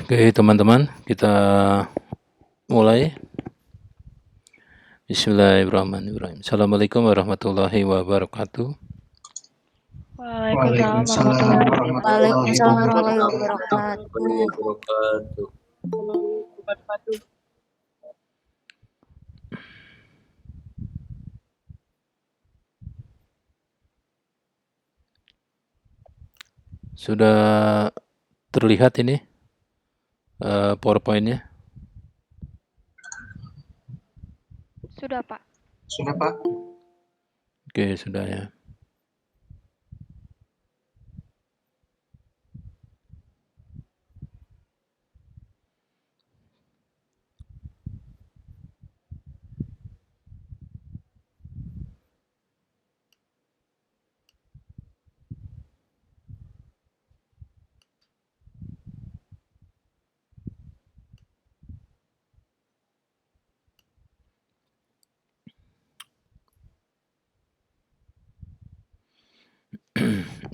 Oke, teman-teman, kita mulai. Bismillahirrahmanirrahim. Assalamualaikum warahmatullahi wabarakatuh. Waalaikumsalam Waalaikumsalam warahmatullahi warahmatullahi wabarakatuh. wabarakatuh. Sudah terlihat ini PowerPoint-nya? Sudah, Pak. Sudah, Pak? Oke, sudah ya.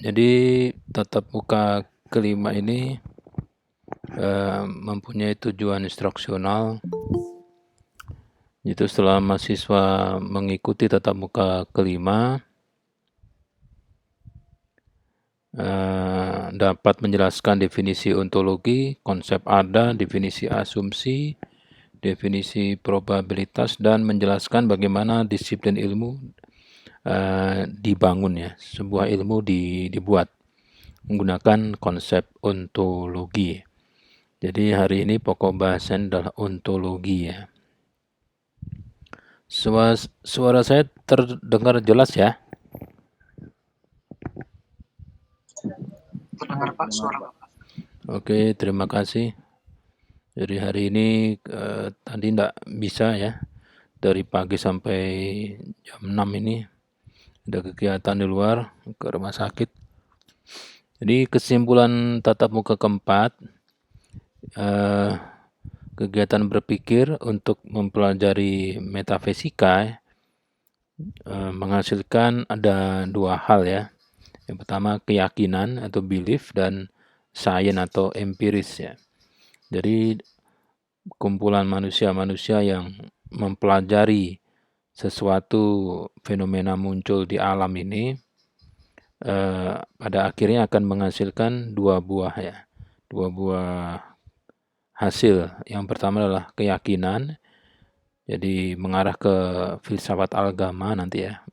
Jadi tatap muka kelima ini mempunyai tujuan instruksional. Itu setelah mahasiswa mengikuti tatap muka kelima, dapat menjelaskan definisi ontologi, konsep ada, definisi asumsi, definisi probabilitas, dan menjelaskan bagaimana disiplin ilmu dibangun ya, sebuah ilmu dibuat menggunakan konsep ontologi. Jadi hari ini pokok bahasan adalah ontologi ya. Suara saya terdengar jelas ya? Terdengar, Pak, suara Bapak. Oke, terima kasih. Jadi hari ini tadi enggak bisa ya, dari pagi sampai jam 6 ini ada kegiatan di luar ke rumah sakit. Jadi kesimpulan tatap muka keempat, kegiatan berpikir untuk mempelajari metafisika menghasilkan ada dua hal ya. Yang pertama keyakinan atau belief dan science atau empiris ya. Jadi kumpulan manusia-manusia yang mempelajari sesuatu fenomena muncul di alam ini pada akhirnya akan menghasilkan dua buah hasil. Yang pertama adalah keyakinan, jadi mengarah ke filsafat agama nanti ya,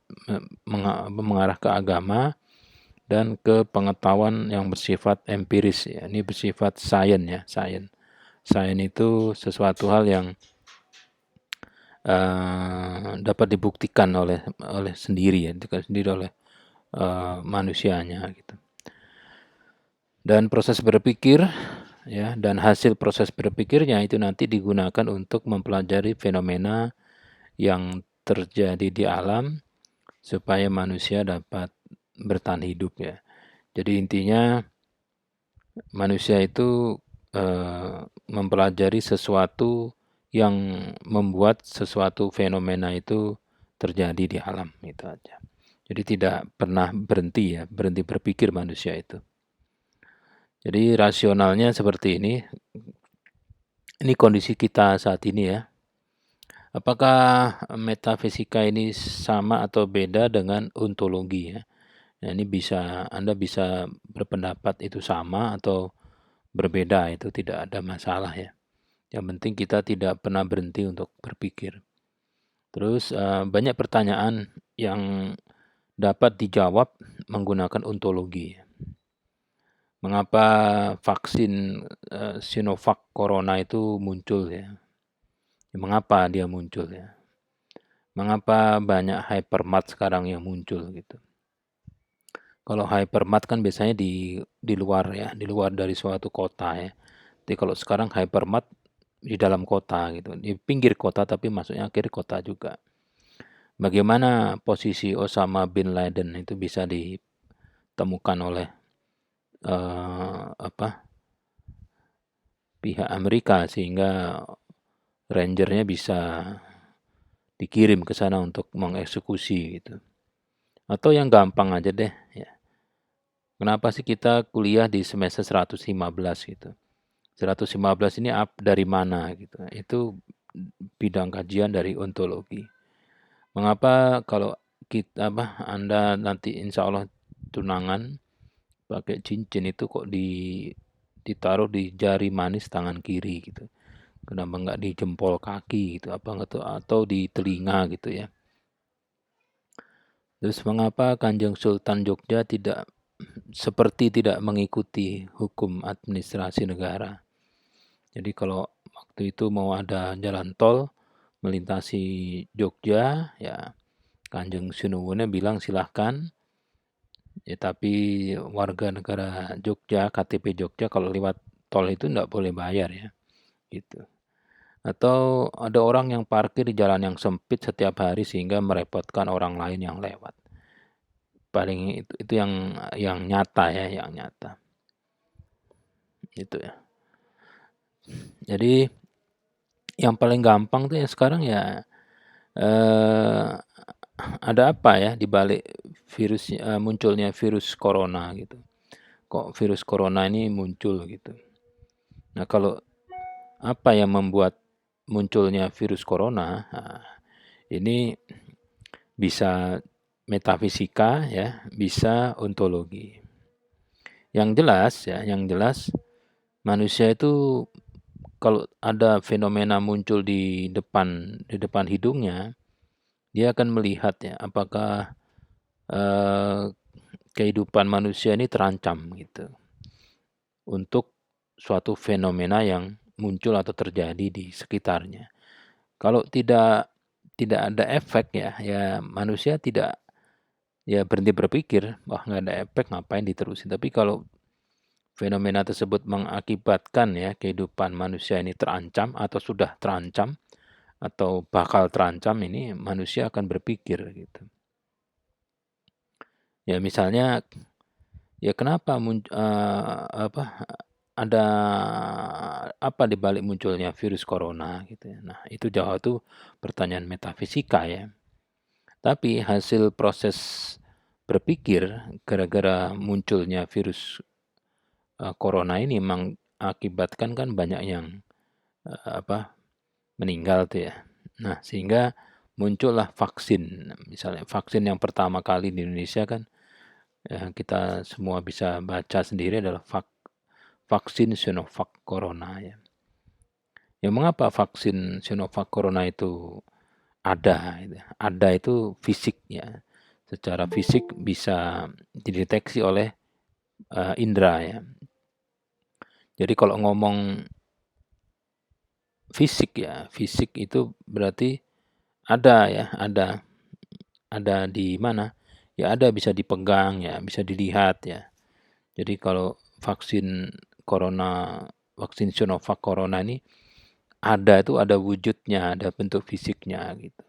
mengarah ke agama, dan ke pengetahuan yang bersifat empiris ya. Ini bersifat sains ya, sains. Sains itu sesuatu hal yang dapat dibuktikan oleh sendiri ya, oleh manusianya gitu. Dan proses berpikir ya, dan hasil proses berpikirnya itu nanti digunakan untuk mempelajari fenomena yang terjadi di alam supaya manusia dapat bertahan hidup ya. Jadi intinya manusia itu mempelajari sesuatu yang membuat sesuatu fenomena itu terjadi di alam, itu aja. Jadi tidak pernah berhenti ya, berhenti berpikir manusia itu. Jadi rasionalnya seperti ini. Ini kondisi kita saat ini ya. Apakah metafisika ini sama atau beda dengan ontologi ya? Nah, ini Anda bisa berpendapat itu sama atau berbeda, itu tidak ada masalah ya. Yang penting kita tidak pernah berhenti untuk berpikir. Terus banyak pertanyaan yang dapat dijawab menggunakan ontologi. Mengapa vaksin Sinovac Corona itu muncul ya? Mengapa dia muncul ya? Mengapa banyak hypermart sekarang yang muncul gitu? Kalau hypermart kan biasanya di luar ya, di luar dari suatu kota ya. Jadi kalau sekarang hypermart di dalam kota gitu, di pinggir kota tapi masuknya akhir kota juga. Bagaimana posisi Osama bin Laden itu bisa ditemukan oleh pihak Amerika sehingga rangernya bisa dikirim ke sana untuk mengeksekusi gitu. Atau yang gampang aja deh ya. Kenapa sih kita kuliah di semester 115 gitu? 115 ini dari mana gitu. Itu bidang kajian dari ontologi. Mengapa kalau Anda nanti insya Allah tunangan pakai cincin itu kok ditaruh di jari manis tangan kiri gitu. Kenapa nggak di jempol kaki gitu, atau di telinga gitu ya. Terus mengapa Kanjeng Sultan Jogja tidak mengikuti hukum administrasi negara. Jadi kalau waktu itu mau ada jalan tol melintasi Jogja, ya Kanjeng Sunuwun bilang silahkan. Ya, tapi warga negara Jogja, KTP Jogja kalau lewat tol itu enggak boleh bayar ya, gitu. Atau ada orang yang parkir di jalan yang sempit setiap hari sehingga merepotkan orang lain yang lewat. Paling itu yang nyata ya, yang nyata. Itu ya. Jadi yang paling gampang tuh ya sekarang ya ada apa ya di balik munculnya virus corona gitu. Kok virus corona ini muncul gitu. Nah, kalau apa yang membuat munculnya virus corona? Nah, ini bisa metafisika ya, bisa ontologi. Yang jelas manusia itu kalau ada fenomena muncul di depan hidungnya, dia akan melihat ya apakah kehidupan manusia ini terancam gitu untuk suatu fenomena yang muncul atau terjadi di sekitarnya. Kalau tidak ada efek ya manusia tidak ya berhenti berpikir, wah nggak ada efek ngapain diterusin. Tapi kalau fenomena tersebut mengakibatkan ya kehidupan manusia ini terancam atau sudah terancam atau bakal terancam, ini manusia akan berpikir gitu. Ya misalnya ya kenapa ada apa di balik munculnya virus corona gitu ya. Nah, itu jauh tuh pertanyaan metafisika ya. Tapi hasil proses berpikir gara-gara munculnya virus corona ini mengakibatkan kan banyak yang meninggal tuh ya. Nah, sehingga muncullah vaksin. Misalnya vaksin yang pertama kali di Indonesia kan kita semua bisa baca sendiri adalah vaksin Sinovac Corona ya. Ya mengapa vaksin Sinovac Corona itu ada? Ada itu fisik ya. Secara fisik bisa dideteksi oleh indera ya. Jadi kalau ngomong fisik ya, fisik itu berarti ada ya, ada di mana? Ya ada bisa dipegang ya, bisa dilihat ya. Jadi kalau vaksin Sinovac Corona ini ada wujudnya, ada bentuk fisiknya gitu.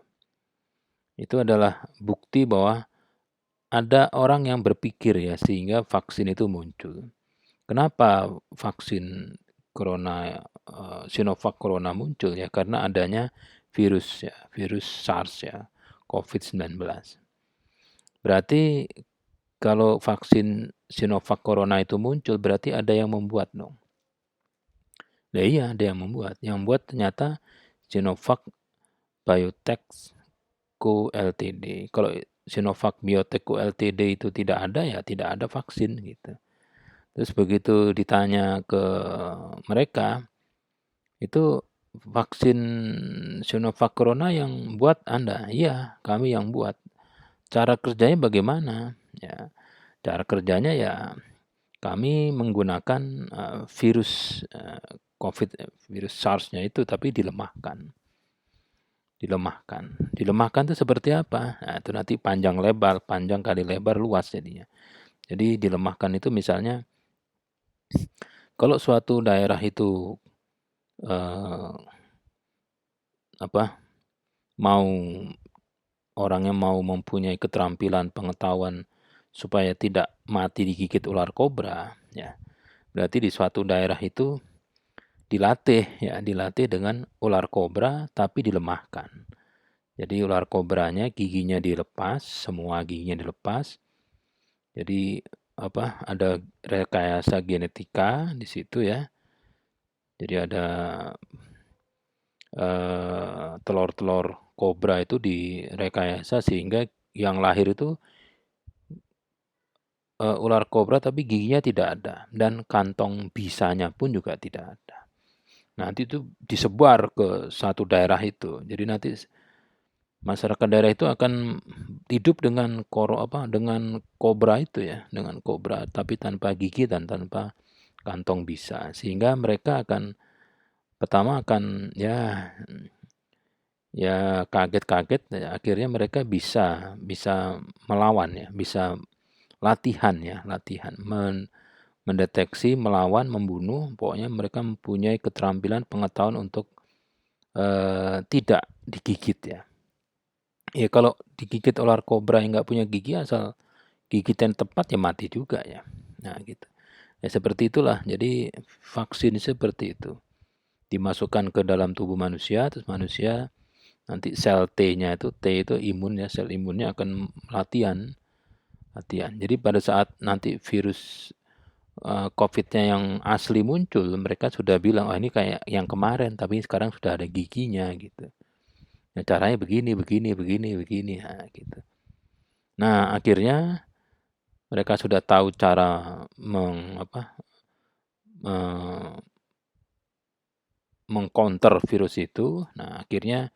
Itu adalah bukti bahwa ada orang yang berpikir ya sehingga vaksin itu muncul. Kenapa vaksin Sinovac Corona muncul ya? Karena adanya virus SARS ya, COVID-19. Berarti kalau vaksin Sinovac Corona itu muncul berarti ada yang membuat dong. Nah, iya ada yang membuat. Yang membuat ternyata Sinovac Biotech Co Ltd. Kalau Sinovac Biotech Co Ltd itu tidak ada ya tidak ada vaksin gitu. Terus begitu ditanya ke mereka, itu vaksin Sinovac Corona yang buat Anda? Iya, kami yang buat. Cara kerjanya bagaimana? Ya, cara kerjanya ya kami menggunakan virus virus SARS-nya itu tapi dilemahkan. Dilemahkan itu seperti apa? Nah, itu nanti panjang kali lebar luas jadinya. Jadi dilemahkan itu misalnya kalau suatu daerah itu orangnya mau mempunyai keterampilan pengetahuan supaya tidak mati digigit ular kobra ya. Berarti di suatu daerah itu dilatih dengan ular kobra tapi dilemahkan. Jadi ular kobranya giginya dilepas, semua giginya dilepas. Jadi ada rekayasa genetika di situ ya. Jadi ada telur-telur kobra itu direkayasa sehingga yang lahir itu ular kobra tapi giginya tidak ada dan kantong bisanya pun juga tidak ada. Nanti itu disebar ke satu daerah itu. Jadi nanti masyarakat daerah itu akan hidup dengan dengan kobra itu ya, dengan kobra tapi tanpa gigi dan tanpa kantong bisa. Sehingga mereka pertama akan ya kaget-kaget, ya, akhirnya mereka bisa melawan ya, bisa latihan mendeteksi, melawan, membunuh. Pokoknya mereka mempunyai keterampilan, pengetahuan untuk tidak digigit ya. Ya kalau digigit ular kobra yang nggak punya gigi, asal gigitan tepat ya mati juga ya. Nah gitu. Ya seperti itulah. Jadi vaksin seperti itu. Dimasukkan ke dalam tubuh manusia, terus manusia nanti sel T-nya itu, T itu imun ya, sel imunnya akan latihan. Jadi pada saat nanti virus COVID-nya yang asli muncul, mereka sudah bilang, oh ini kayak yang kemarin, tapi sekarang sudah ada giginya gitu. Nah, caranya begini, nah, gitu. Nah, akhirnya mereka sudah tahu cara mengcounter virus itu. Nah, akhirnya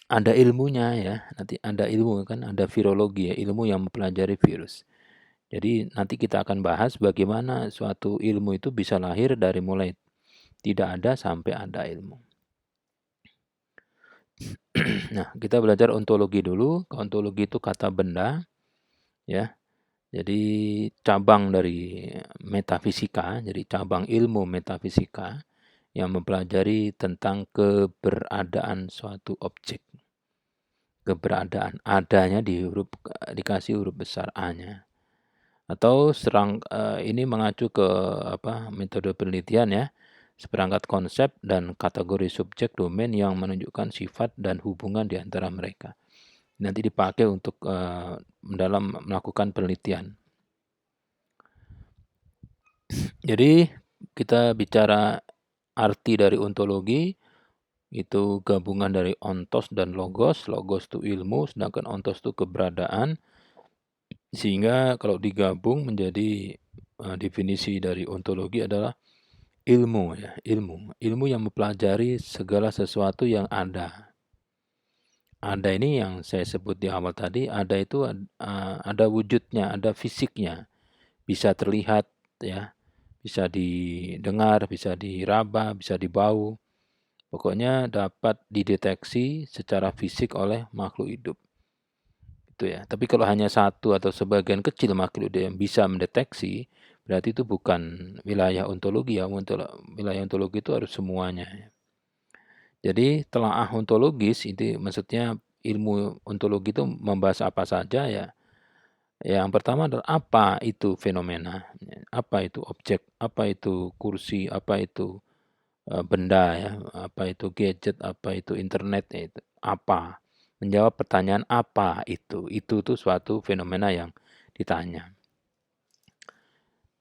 ada ilmunya ya. Nanti ada ilmu kan, ada virologi ya, ilmu yang mempelajari virus. Jadi nanti kita akan bahas bagaimana suatu ilmu itu bisa lahir dari mulai tidak ada sampai ada ilmu. Nah, kita belajar ontologi dulu. Ontologi itu kata benda, ya. Jadi cabang dari metafisika, jadi cabang ilmu metafisika yang mempelajari tentang keberadaan suatu objek. Keberadaan adanya dikasih huruf besar A-nya. Atau ini mengacu ke metode penelitian ya. Seperangkat konsep dan kategori subjek domain yang menunjukkan sifat dan hubungan di antara mereka. Nanti dipakai untuk dalam melakukan penelitian. Jadi kita bicara arti dari ontologi, itu gabungan dari ontos dan logos. Logos itu ilmu, sedangkan ontos itu keberadaan. Sehingga kalau digabung menjadi definisi dari ontologi adalah ilmu ya, ilmu yang mempelajari segala sesuatu yang ada. Ada ini yang saya sebut di awal tadi, ada itu ada wujudnya, ada fisiknya, bisa terlihat ya, bisa didengar, bisa diraba, bisa dibau. Pokoknya dapat dideteksi secara fisik oleh makhluk hidup. Itu ya. Tapi kalau hanya satu atau sebagian kecil makhluk hidup yang bisa mendeteksi, berarti itu bukan wilayah ontologi ya. Wilayah ontologi itu harus semuanya. Jadi telaah ontologis itu maksudnya ilmu ontologi itu membahas apa saja ya. Yang pertama adalah apa itu fenomena, apa itu objek, apa itu kursi, apa itu benda ya, apa itu gadget, apa itu internet, ya itu apa. Menjawab pertanyaan apa itu tuh suatu fenomena yang ditanya.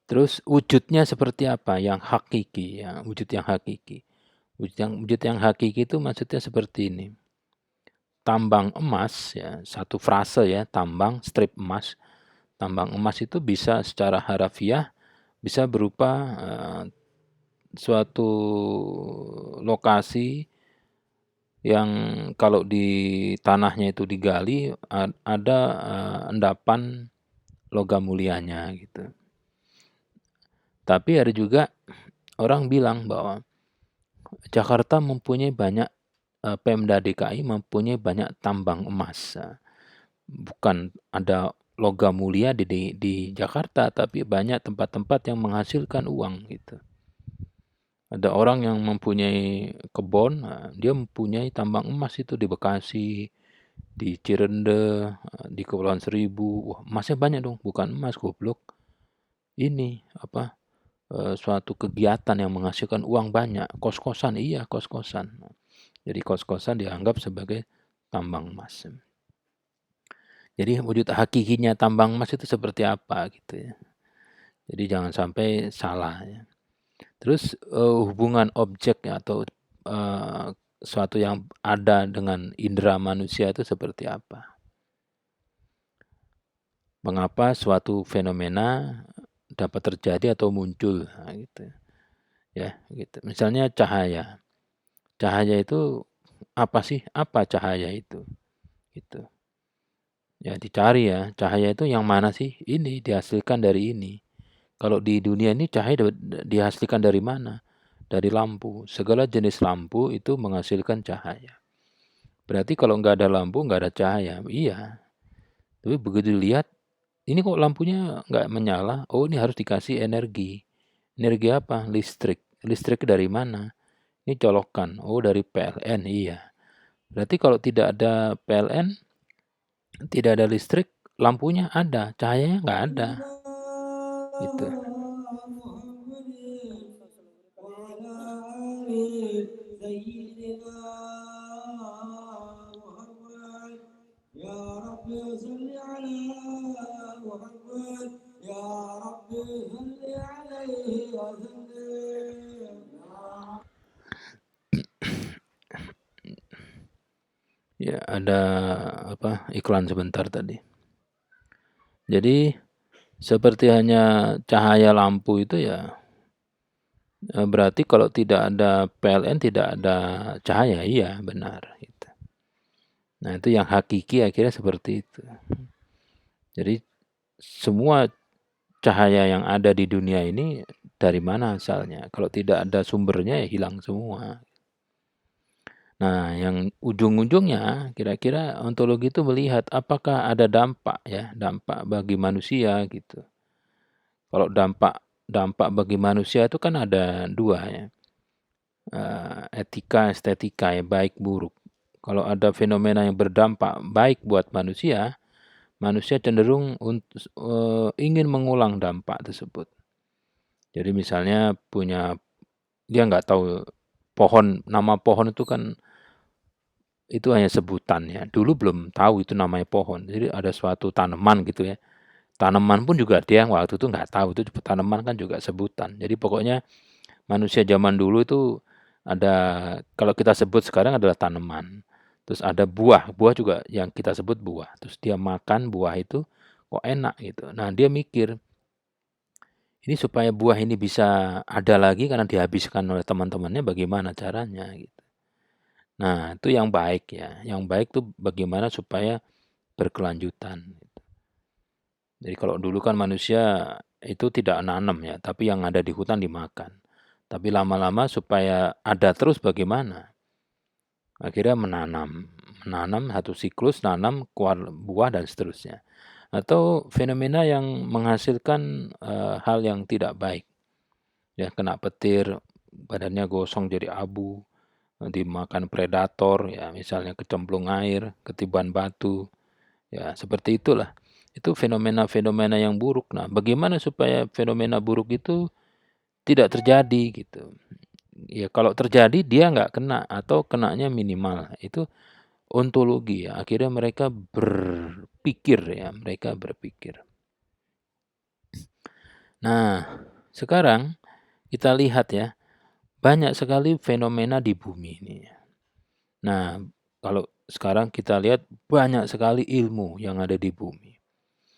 Terus wujudnya seperti apa yang hakiki ya, wujud yang hakiki. Wujud yang hakiki itu maksudnya seperti ini. Tambang emas ya, satu frase ya, tambang strip emas. Tambang emas itu bisa secara harafiah bisa berupa suatu lokasi yang kalau di tanahnya itu digali ada endapan logam mulianya gitu. Tapi ada juga orang bilang bahwa Jakarta mempunyai banyak Pemda DKI mempunyai banyak tambang emas. Bukan ada logam mulia di Jakarta, tapi banyak tempat-tempat yang menghasilkan uang gitu. Ada orang yang mempunyai kebun, dia mempunyai tambang emas itu di Bekasi, di Cirende, di Kepulauan Seribu. Wah, emasnya banyak dong, bukan emas goblok. Ini suatu kegiatan yang menghasilkan uang banyak. Kos-kosan, iya kos-kosan. Jadi kos-kosan dianggap sebagai tambang emas. Jadi wujud hakikinya tambang emas itu seperti apa gitu ya. Jadi jangan sampai salah ya. Terus hubungan objek atau suatu yang ada dengan indera manusia itu seperti apa? Mengapa suatu fenomena dapat terjadi atau muncul? Nah, gitu. Ya, gitu. Misalnya cahaya. Cahaya itu apa sih? Apa cahaya itu? Gitu. Ya, dicari ya. Cahaya itu yang mana sih? Ini dihasilkan dari ini. Kalau di dunia ini cahaya dihasilkan dari mana? Dari lampu. Segala jenis lampu itu menghasilkan cahaya. Berarti kalau nggak ada lampu, nggak ada cahaya. Iya. Tapi begitu dilihat, ini kok lampunya nggak menyala? Oh, ini harus dikasih energi. Energi apa? Listrik. Listrik dari mana? Ini colokan. Oh, dari PLN. Iya. Berarti kalau tidak ada PLN, tidak ada listrik, lampunya ada, cahayanya nggak ada. Gitu. Ya, ada iklan sebentar tadi. Jadi seperti hanya cahaya lampu itu ya berarti kalau tidak ada PLN tidak ada cahaya, iya benar. Gitu. Nah itu yang hakiki akhirnya seperti itu. Jadi semua cahaya yang ada di dunia ini dari mana asalnya? Kalau tidak ada sumbernya ya hilang semua. Nah, yang ujung-ujungnya kira-kira ontologi itu melihat apakah ada dampak ya, dampak bagi manusia gitu. Kalau dampak bagi manusia itu kan ada dua ya, etika, estetika ya, baik buruk. Kalau ada fenomena yang berdampak baik buat manusia, manusia cenderung ingin mengulang dampak tersebut. Jadi misalnya dia nggak tahu nama pohon itu kan itu hanya sebutan ya. Dulu belum tahu itu namanya pohon. Jadi ada suatu tanaman gitu ya. Tanaman pun juga dia yang waktu itu nggak tahu itu tanaman kan juga sebutan. Jadi pokoknya manusia zaman dulu itu ada kalau kita sebut sekarang adalah tanaman. Terus ada buah, buah juga yang kita sebut buah. Terus dia makan buah itu kok enak gitu. Nah, dia mikir ini supaya buah ini bisa ada lagi karena dihabiskan oleh teman-temannya bagaimana caranya gitu. Nah, itu yang baik ya. Yang baik tuh bagaimana supaya berkelanjutan. Jadi kalau dulu kan manusia itu tidak nanam ya, tapi yang ada di hutan dimakan. Tapi lama-lama supaya ada terus bagaimana? Akhirnya menanam satu siklus, nanam, keluar buah dan seterusnya. Atau fenomena yang menghasilkan hal yang tidak baik. Ya, kena petir, badannya gosong jadi abu, dimakan predator, ya misalnya kecemplung air, ketiban batu, ya seperti itulah. Itu fenomena-fenomena yang buruk. Nah, bagaimana supaya fenomena buruk itu tidak terjadi gitu. Ya kalau terjadi dia nggak kena atau kenanya minimal. Itu ontologi ya. Akhirnya mereka berpikir ya, mereka berpikir. Nah, sekarang kita lihat ya, banyak sekali fenomena di bumi ini. Nah, kalau sekarang kita lihat banyak sekali ilmu yang ada di bumi.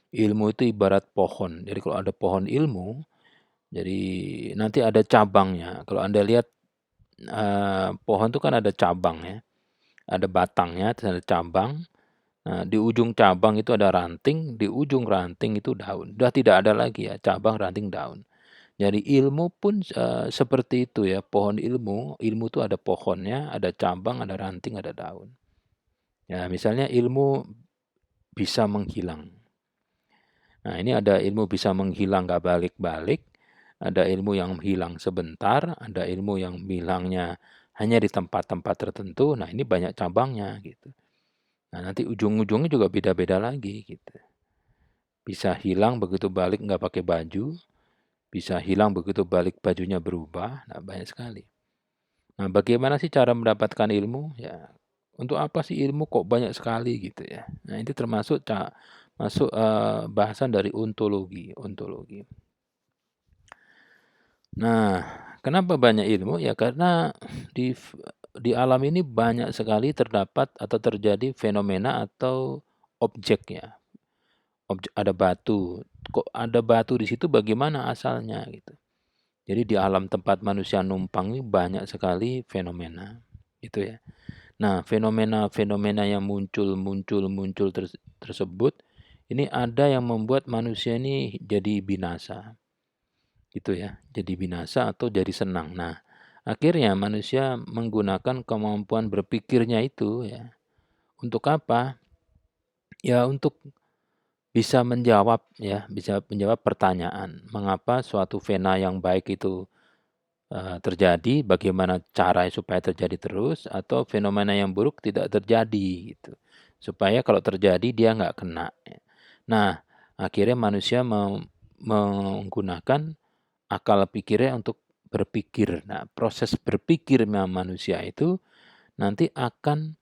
Ilmu itu ibarat pohon. Jadi kalau ada pohon ilmu, jadi nanti ada cabangnya. Kalau Anda lihat pohon itu kan ada cabang ya. Ada batangnya, terus ada cabang. Nah, di ujung cabang itu ada ranting, di ujung ranting itu daun. Sudah tidak ada lagi ya, cabang, ranting, daun. Jadi ilmu pun seperti itu ya, pohon ilmu. Ilmu itu ada pohonnya, ada cabang, ada ranting, ada daun. Ya, misalnya ilmu bisa menghilang. Nah, ini ada ilmu bisa menghilang gak balik-balik, ada ilmu yang hilang sebentar, ada ilmu yang hilangnya hanya di tempat-tempat tertentu. Nah, ini banyak cabangnya gitu. Nah, nanti ujung-ujungnya juga beda-beda lagi gitu. Bisa hilang begitu balik nggak pakai baju, bisa hilang begitu balik bajunya berubah. Nah, banyak sekali. Nah, bagaimana sih cara mendapatkan ilmu? Ya, untuk apa sih ilmu kok banyak sekali gitu ya. Nah, itu termasuk masuk bahasan dari ontologi. Nah, kenapa banyak ilmu? Ya karena di alam ini banyak sekali terdapat atau terjadi fenomena atau objek ya. Ada batu. Kok ada batu di situ bagaimana asalnya gitu. Jadi di alam tempat manusia numpang ini banyak sekali fenomena. Itu ya. Nah, fenomena-fenomena yang muncul tersebut ini ada yang membuat manusia ini jadi binasa. Gitu ya. Jadi binasa atau jadi senang. Nah, akhirnya manusia menggunakan kemampuan berpikirnya itu ya. Untuk apa? Ya untuk bisa menjawab ya, bisa menjawab pertanyaan, mengapa suatu fena yang baik itu terjadi, bagaimana cara supaya terjadi terus, atau fenomena yang buruk tidak terjadi gitu. Supaya kalau terjadi dia nggak kena. Ya. Nah, akhirnya manusia menggunakan akal pikirnya untuk berpikir. Nah, proses berpikir manusia itu nanti akan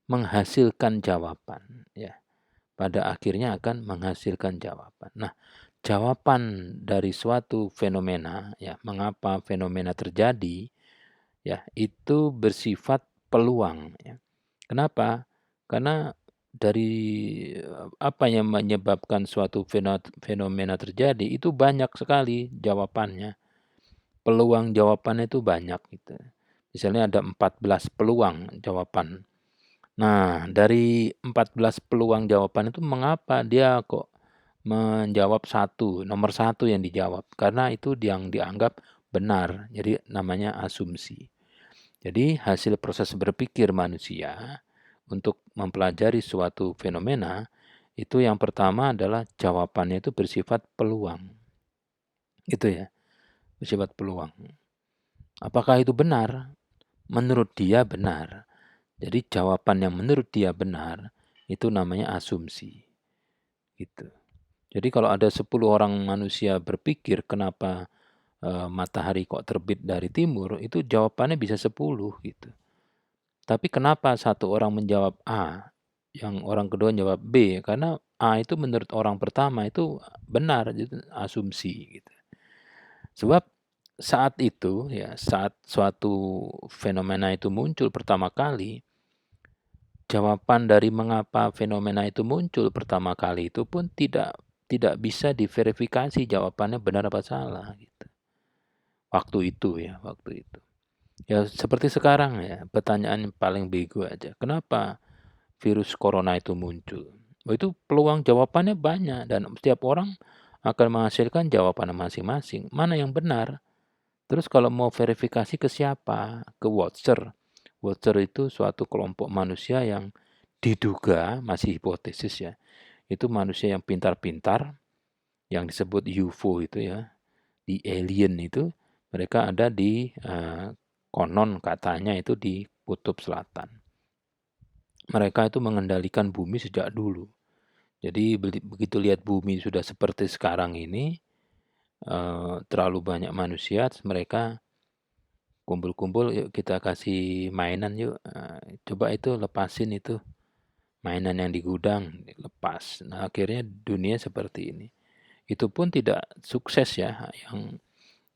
menghasilkan jawaban ya. Pada akhirnya akan menghasilkan jawaban. Nah, jawaban dari suatu fenomena ya, mengapa fenomena terjadi ya, itu bersifat peluang ya. Kenapa? Karena dari apa yang menyebabkan suatu fenomena terjadi itu banyak sekali jawabannya. Peluang jawabannya itu banyak gitu. Misalnya ada 14 peluang jawaban. Nah, dari 14 peluang jawaban itu mengapa dia kok menjawab nomor satu yang dijawab? Karena itu yang dianggap benar, jadi namanya asumsi. Jadi hasil proses berpikir manusia untuk mempelajari suatu fenomena, itu yang pertama adalah jawabannya itu bersifat peluang. Itu ya, bersifat peluang. Apakah itu benar? Menurut dia benar. Jadi jawaban yang menurut dia benar itu namanya asumsi. Gitu. Jadi kalau ada 10 orang manusia berpikir kenapa matahari kok terbit dari timur, itu jawabannya bisa 10 gitu. Tapi kenapa satu orang menjawab A, yang orang kedua menjawab B? Karena A itu menurut orang pertama itu benar, itu asumsi gitu. Sebab saat itu ya, saat suatu fenomena itu muncul pertama kali, jawaban dari mengapa fenomena itu muncul pertama kali itu pun tidak bisa diverifikasi jawabannya benar apa salah gitu. Waktu itu ya, waktu itu. Ya seperti sekarang ya, pertanyaan yang paling bego aja. Kenapa virus corona itu muncul? Itu peluang jawabannya banyak dan setiap orang akan menghasilkan jawabannya masing-masing. Mana yang benar? Terus kalau mau verifikasi ke siapa? Ke Watcher. Watcher itu suatu kelompok manusia yang diduga, masih hipotesis ya, itu manusia yang pintar-pintar, yang disebut UFO itu ya, di alien itu, mereka ada di konon katanya itu di Kutub Selatan. Mereka itu mengendalikan bumi sejak dulu. Jadi begitu lihat bumi sudah seperti sekarang ini, terlalu banyak manusia, mereka kumpul-kumpul, yuk kita kasih mainan yuk, coba itu lepasin itu mainan yang di gudang, lepas. Nah, akhirnya dunia seperti ini. Itu pun tidak sukses ya,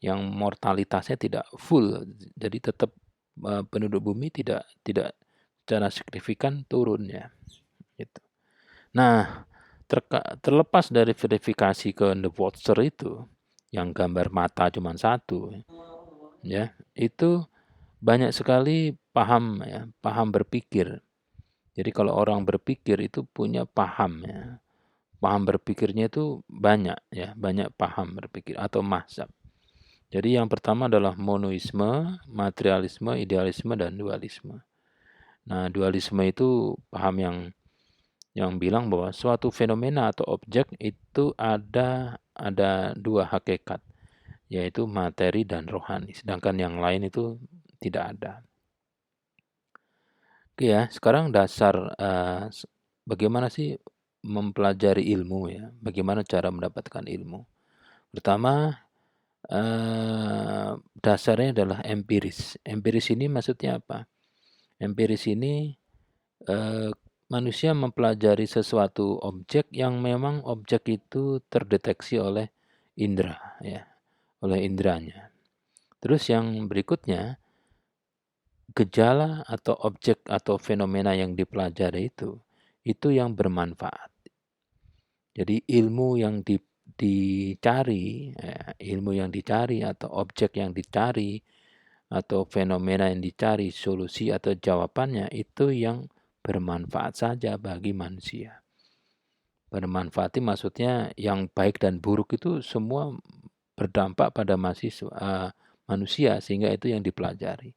yang mortalitasnya tidak full. Jadi tetap penduduk bumi tidak secara signifikan turun ya. Gitu. Nah, terlepas dari verifikasi ke The Watcher itu, yang gambar mata cuma satu, ya, itu banyak sekali paham ya, paham berpikir. Jadi kalau orang berpikir itu punya paham ya. Paham berpikirnya itu banyak ya, banyak paham berpikir atau mazhab. Jadi yang pertama adalah monoisme, materialisme, idealisme, dan dualisme. Nah, dualisme itu paham yang bilang bahwa suatu fenomena atau objek itu ada dua hakikat, yaitu materi dan rohani. Sedangkan yang lain itu tidak ada. Oke ya, sekarang dasar bagaimana sih mempelajari ilmu ya? Bagaimana cara mendapatkan ilmu? Pertama, dasarnya adalah empiris. Empiris ini maksudnya apa? Empiris ini manusia mempelajari sesuatu objek yang memang objek itu terdeteksi oleh indera ya, oleh inderanya. Terus yang berikutnya, gejala atau objek atau fenomena yang dipelajari itu yang bermanfaat. Jadi ilmu yang dicari, ilmu yang dicari atau objek yang dicari atau fenomena yang dicari, solusi atau jawabannya itu yang bermanfaat saja bagi manusia. Bermanfaat itu maksudnya yang baik dan buruk itu semua berdampak pada manusia sehingga itu yang dipelajari.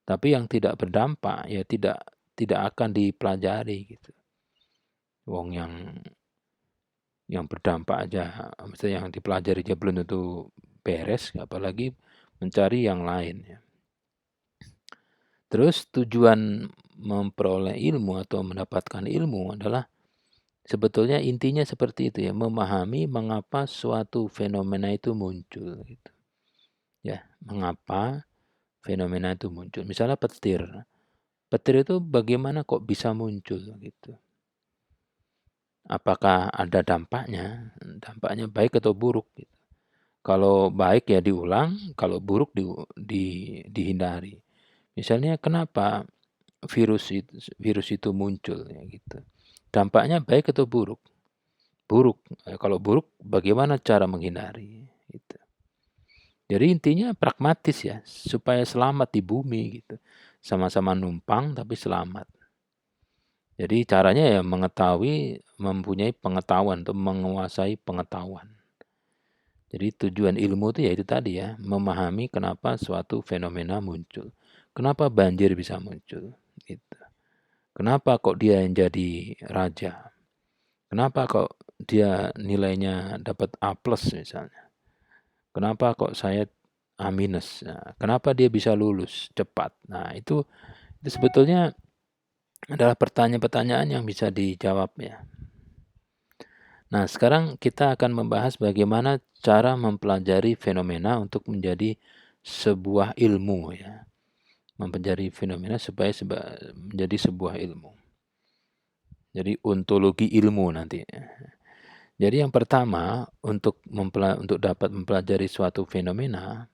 Tapi yang tidak berdampak ya tidak akan dipelajari gitu. Wong yang berdampak aja, maksudnya yang dipelajari aja belum tentu beres, apalagi mencari yang lain ya. Terus tujuan memperoleh ilmu atau mendapatkan ilmu adalah sebetulnya intinya seperti itu ya, memahami mengapa suatu fenomena itu muncul gitu. Ya, mengapa fenomena itu muncul. Misalnya petir. Petir itu bagaimana kok bisa muncul gitu. Apakah ada dampaknya? Dampaknya baik atau buruk gitu. Kalau baik ya diulang, kalau buruk dihindari. Misalnya kenapa virus itu muncul ya gitu. Dampaknya baik atau buruk? Buruk. Kalau buruk bagaimana cara menghindari gitu. Jadi intinya pragmatis ya, supaya selamat di bumi gitu. Sama-sama numpang tapi selamat. Jadi caranya ya mengetahui, mempunyai pengetahuan atau menguasai pengetahuan. Jadi tujuan ilmu itu ya itu tadi ya, memahami kenapa suatu fenomena muncul. Kenapa banjir bisa muncul? Gitu. Kenapa kok dia yang jadi raja? Kenapa kok dia nilainya dapat A+ misalnya? Kenapa kok saya A-? Nah, kenapa dia bisa lulus cepat? Nah, itu sebetulnya adalah pertanyaan-pertanyaan yang bisa dijawab ya. Nah, sekarang kita akan membahas bagaimana cara mempelajari fenomena untuk menjadi sebuah ilmu ya. Mempelajari fenomena supaya menjadi sebuah ilmu. Jadi ontologi ilmu nanti. Jadi yang pertama untuk dapat mempelajari suatu fenomena,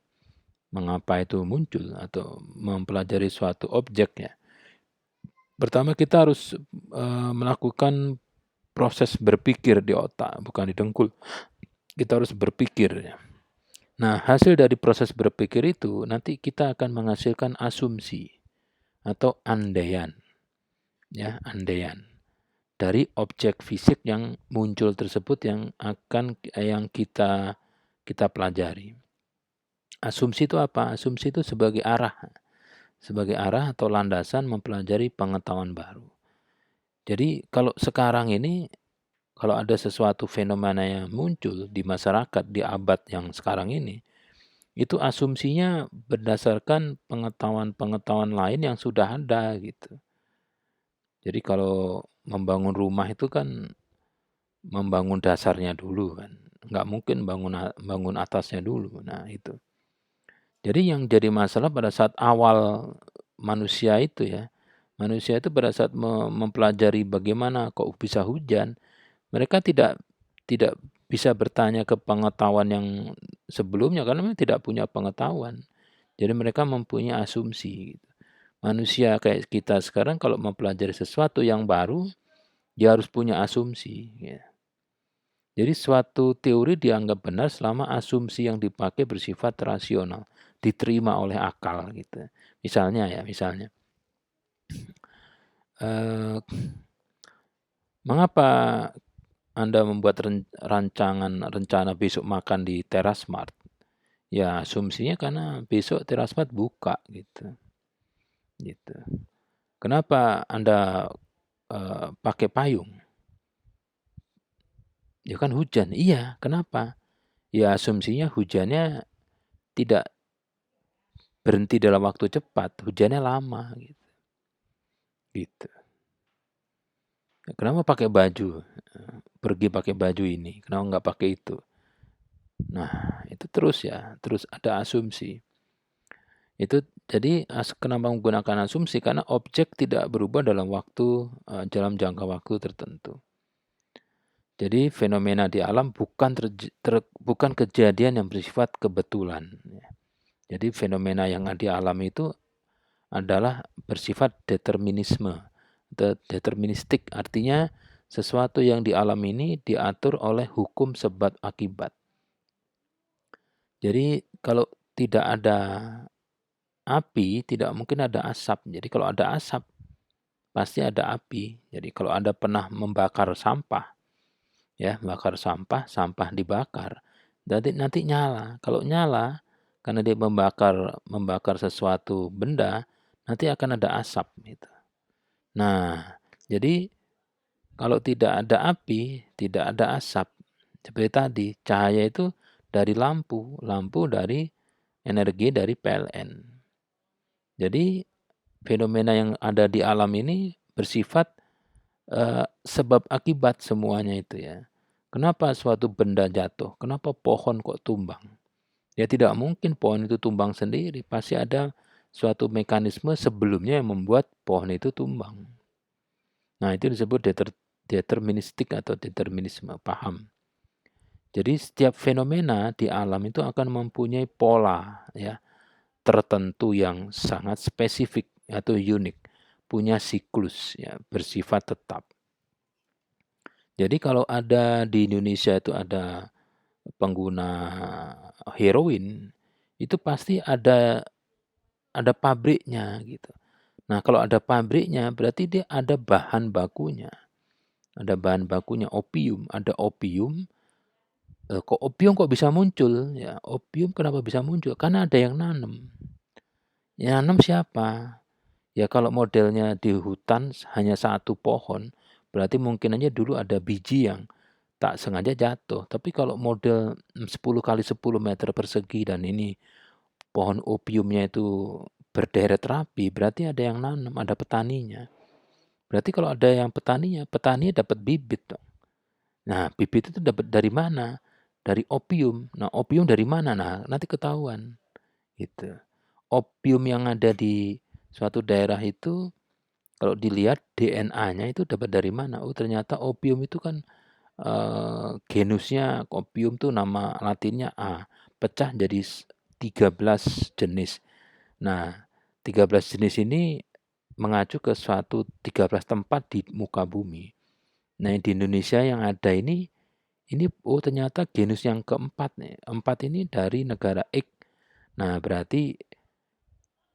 mengapa itu muncul atau mempelajari suatu objek ya. Pertama kita harus melakukan proses berpikir di otak, bukan di dengkul. Kita harus berpikir ya. Nah, hasil dari proses berpikir itu nanti kita akan menghasilkan asumsi atau andaian. Ya, andaian dari objek fisik yang muncul tersebut yang kita pelajari. Asumsi itu apa? Asumsi itu sebagai arah atau landasan mempelajari pengetahuan baru. Jadi kalau sekarang ini, kalau ada sesuatu fenomena yang muncul di masyarakat di abad yang sekarang ini, itu asumsinya berdasarkan pengetahuan lain yang sudah ada gitu. Jadi kalau membangun rumah itu kan membangun dasarnya dulu kan. Nggak mungkin bangun atasnya dulu. Nah itu. Jadi yang jadi masalah pada saat awal manusia itu ya, manusia itu pada saat mempelajari bagaimana kok bisa hujan, mereka tidak bisa bertanya ke pengetahuan yang sebelumnya karena mereka tidak punya pengetahuan. Jadi mereka mempunyai asumsi. Manusia kayak kita sekarang kalau mempelajari sesuatu yang baru, dia harus punya asumsi. Ya. Jadi suatu teori dianggap benar selama asumsi yang dipakai bersifat rasional, diterima oleh akal gitu. Misalnya, mengapa Anda membuat rencana besok makan di Terasmart? Ya asumsinya karena besok Terasmart buka gitu. Kenapa Anda pakai payung? Ya kan hujan. Iya, kenapa? Ya asumsinya hujannya tidak berhenti dalam waktu cepat, hujannya lama gitu. Kenapa pakai baju? Pergi pakai baju ini, kenapa nggak pakai itu? Nah, itu terus ada asumsi. Itu jadi kenapa menggunakan asumsi? Karena objek tidak berubah dalam jangka waktu tertentu. Jadi fenomena di alam bukan kejadian yang bersifat kebetulan. Jadi fenomena yang di alam itu adalah bersifat deterministik, artinya sesuatu yang di alam ini diatur oleh hukum sebab akibat. Jadi kalau tidak ada api, tidak mungkin ada asap. Jadi kalau ada asap, pasti ada api. Jadi kalau Anda pernah membakar sampah, ya, bakar sampah, sampah dibakar, nanti nyala. Kalau nyala, karena dia membakar sesuatu benda, nanti akan ada asap gitu. Nah, jadi kalau tidak ada api, tidak ada asap. Seperti tadi, cahaya itu dari lampu dari energi dari PLN. Jadi fenomena yang ada di alam ini bersifat sebab akibat semuanya itu ya. Kenapa suatu benda jatuh? Kenapa pohon kok tumbang? Ya tidak mungkin pohon itu tumbang sendiri. Pasti ada suatu mekanisme sebelumnya yang membuat pohon itu tumbang. Nah itu disebut deterministik atau determinisme, paham. Jadi setiap fenomena di alam itu akan mempunyai pola ya tertentu yang sangat spesifik atau unik, punya siklus ya, bersifat tetap. Jadi kalau ada di Indonesia itu ada pengguna heroin, itu pasti ada pabriknya gitu. Nah, kalau ada pabriknya berarti dia ada bahan bakunya. Ada bahan bakunya opium, ada opium. Kok opium kok bisa muncul? Ya, opium kenapa bisa muncul? Karena ada yang nanam. Yang nanam siapa? Ya kalau modelnya di hutan hanya satu pohon, berarti mungkin aja dulu ada biji yang tak sengaja jatuh. Tapi kalau model 10 kali 10 meter persegi dan ini pohon opiumnya itu berderet rapi, berarti ada yang nanam, ada petaninya. Berarti kalau ada yang petaninya dapat bibit dong. Nah, bibit itu dapat dari mana? Dari opium. Nah, opium dari mana? Nah, nanti ketahuan. Gitu. Opium yang ada di suatu daerah itu kalau dilihat DNA-nya itu dapat dari mana? Oh, ternyata opium itu kan genusnya opium tuh nama latinnya A, pecah jadi 13 jenis. Nah, 13 jenis ini mengacu ke suatu 13 tempat di muka bumi. Nah, di Indonesia yang ada ini oh ternyata genus yang keempat nih. 4 ini dari negara X. Nah, berarti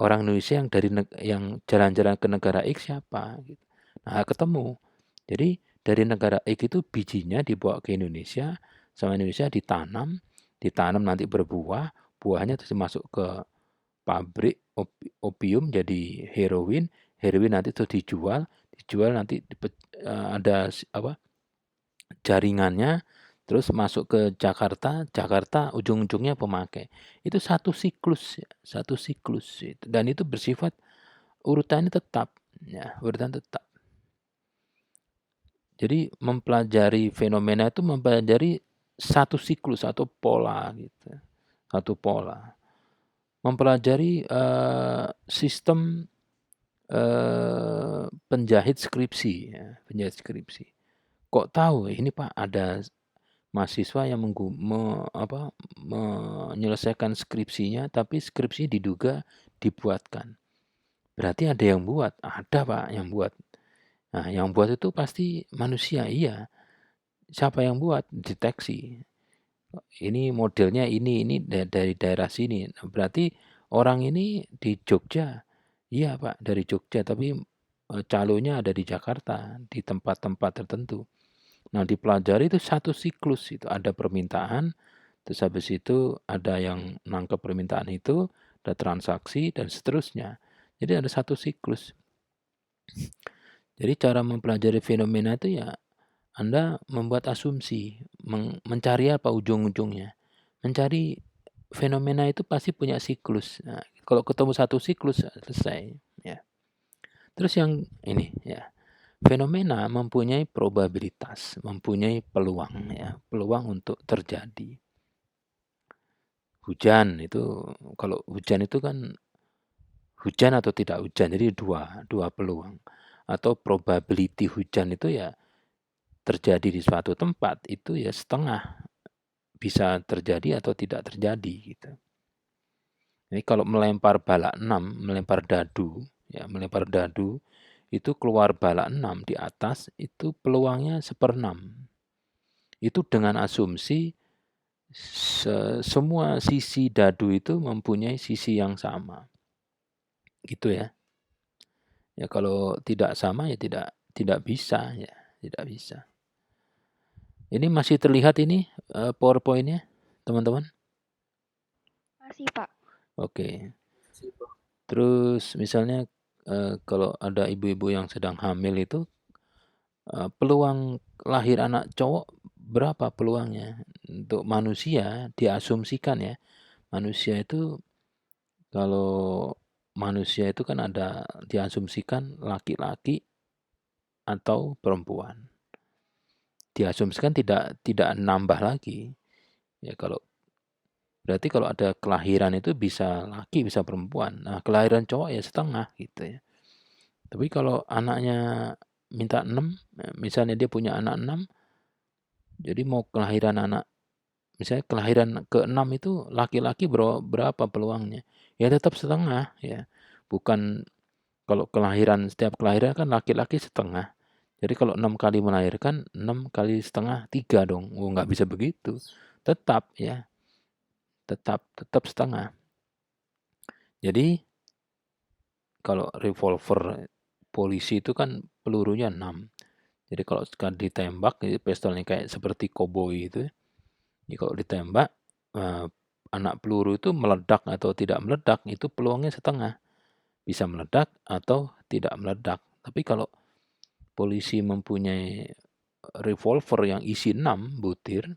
orang Indonesia yang jalan-jalan ke negara X siapa gitu. Nah, ketemu. Jadi dari negara X itu bijinya dibawa ke Indonesia, sama Indonesia ditanam nanti berbuah, buahnya terus masuk ke pabrik opium jadi heroin nanti terus dijual nanti ada jaringannya, terus masuk ke Jakarta ujung-ujungnya pemakai. Itu satu siklus itu. Dan itu bersifat urutannya tetap, ya, urutan tetap. Jadi mempelajari fenomena itu mempelajari satu siklus atau pola gitu. Satu pola. Mempelajari sistem penjahit skripsi ya, penjahit skripsi. Kok tahu ini Pak ada mahasiswa yang menyelesaikan skripsinya tapi skripsi diduga dibuatkan. Berarti ada yang buat, ada Pak yang buat. Nah, yang buat itu pasti manusia, iya. Siapa yang buat? Deteksi. Ini modelnya ini dari daerah sini. Berarti orang ini di Jogja. Iya Pak, dari Jogja. Tapi calonnya ada di Jakarta, di tempat-tempat tertentu. Nah, dipelajari itu satu siklus. Itu ada permintaan, terus habis itu ada yang nangkep permintaan itu, ada transaksi, dan seterusnya. Jadi ada satu siklus. Jadi cara mempelajari fenomena itu ya Anda membuat asumsi, mencari apa ujung-ujungnya. Mencari fenomena itu pasti punya siklus. Nah, kalau ketemu satu siklus selesai. Ya. Terus yang ini ya, fenomena mempunyai probabilitas, mempunyai peluang ya, peluang untuk terjadi. Hujan itu kalau hujan itu kan hujan atau tidak hujan, jadi dua peluang. Atau probability hujan itu ya terjadi di suatu tempat itu ya setengah bisa terjadi atau tidak terjadi gitu. Jadi kalau melempar bala 6, melempar dadu itu keluar bala 6 di atas, itu peluangnya 1/6. Itu dengan asumsi semua sisi dadu itu mempunyai sisi yang sama. Gitu ya. Ya kalau tidak sama ya tidak bisa ya, tidak bisa. Ini masih terlihat ini PowerPoint-nya, teman-teman? Masih, Pak. Oke. Terus misalnya kalau ada ibu-ibu yang sedang hamil itu peluang lahir anak cowok berapa peluangnya? Untuk manusia diasumsikan ya. Manusia itu kalau manusia itu kan ada diasumsikan laki-laki atau perempuan. Diasumsikan tidak nambah lagi. Ya berarti kalau ada kelahiran itu bisa laki bisa perempuan. Nah, kelahiran cowok ya setengah gitu ya. Tapi kalau anaknya minta 6, misalnya dia punya anak 6, jadi mau kelahiran anak, misalnya kelahiran ke-6 itu laki-laki berapa peluangnya? Ya tetap setengah ya. Bukan kalau setiap kelahiran kan laki-laki setengah. Jadi kalau 6 kali melahirkan, 6 kali setengah 3 dong. Oh, nggak bisa begitu. Tetap ya, tetap setengah. Jadi kalau revolver polisi itu kan pelurunya 6. Jadi kalau sekali ditembak, pistolnya kayak seperti koboi itu. Jadi kalau ditembak, anak peluru itu meledak atau tidak meledak, itu peluangnya setengah. Bisa meledak atau tidak meledak. Tapi kalau polisi mempunyai revolver yang isi 6 butir,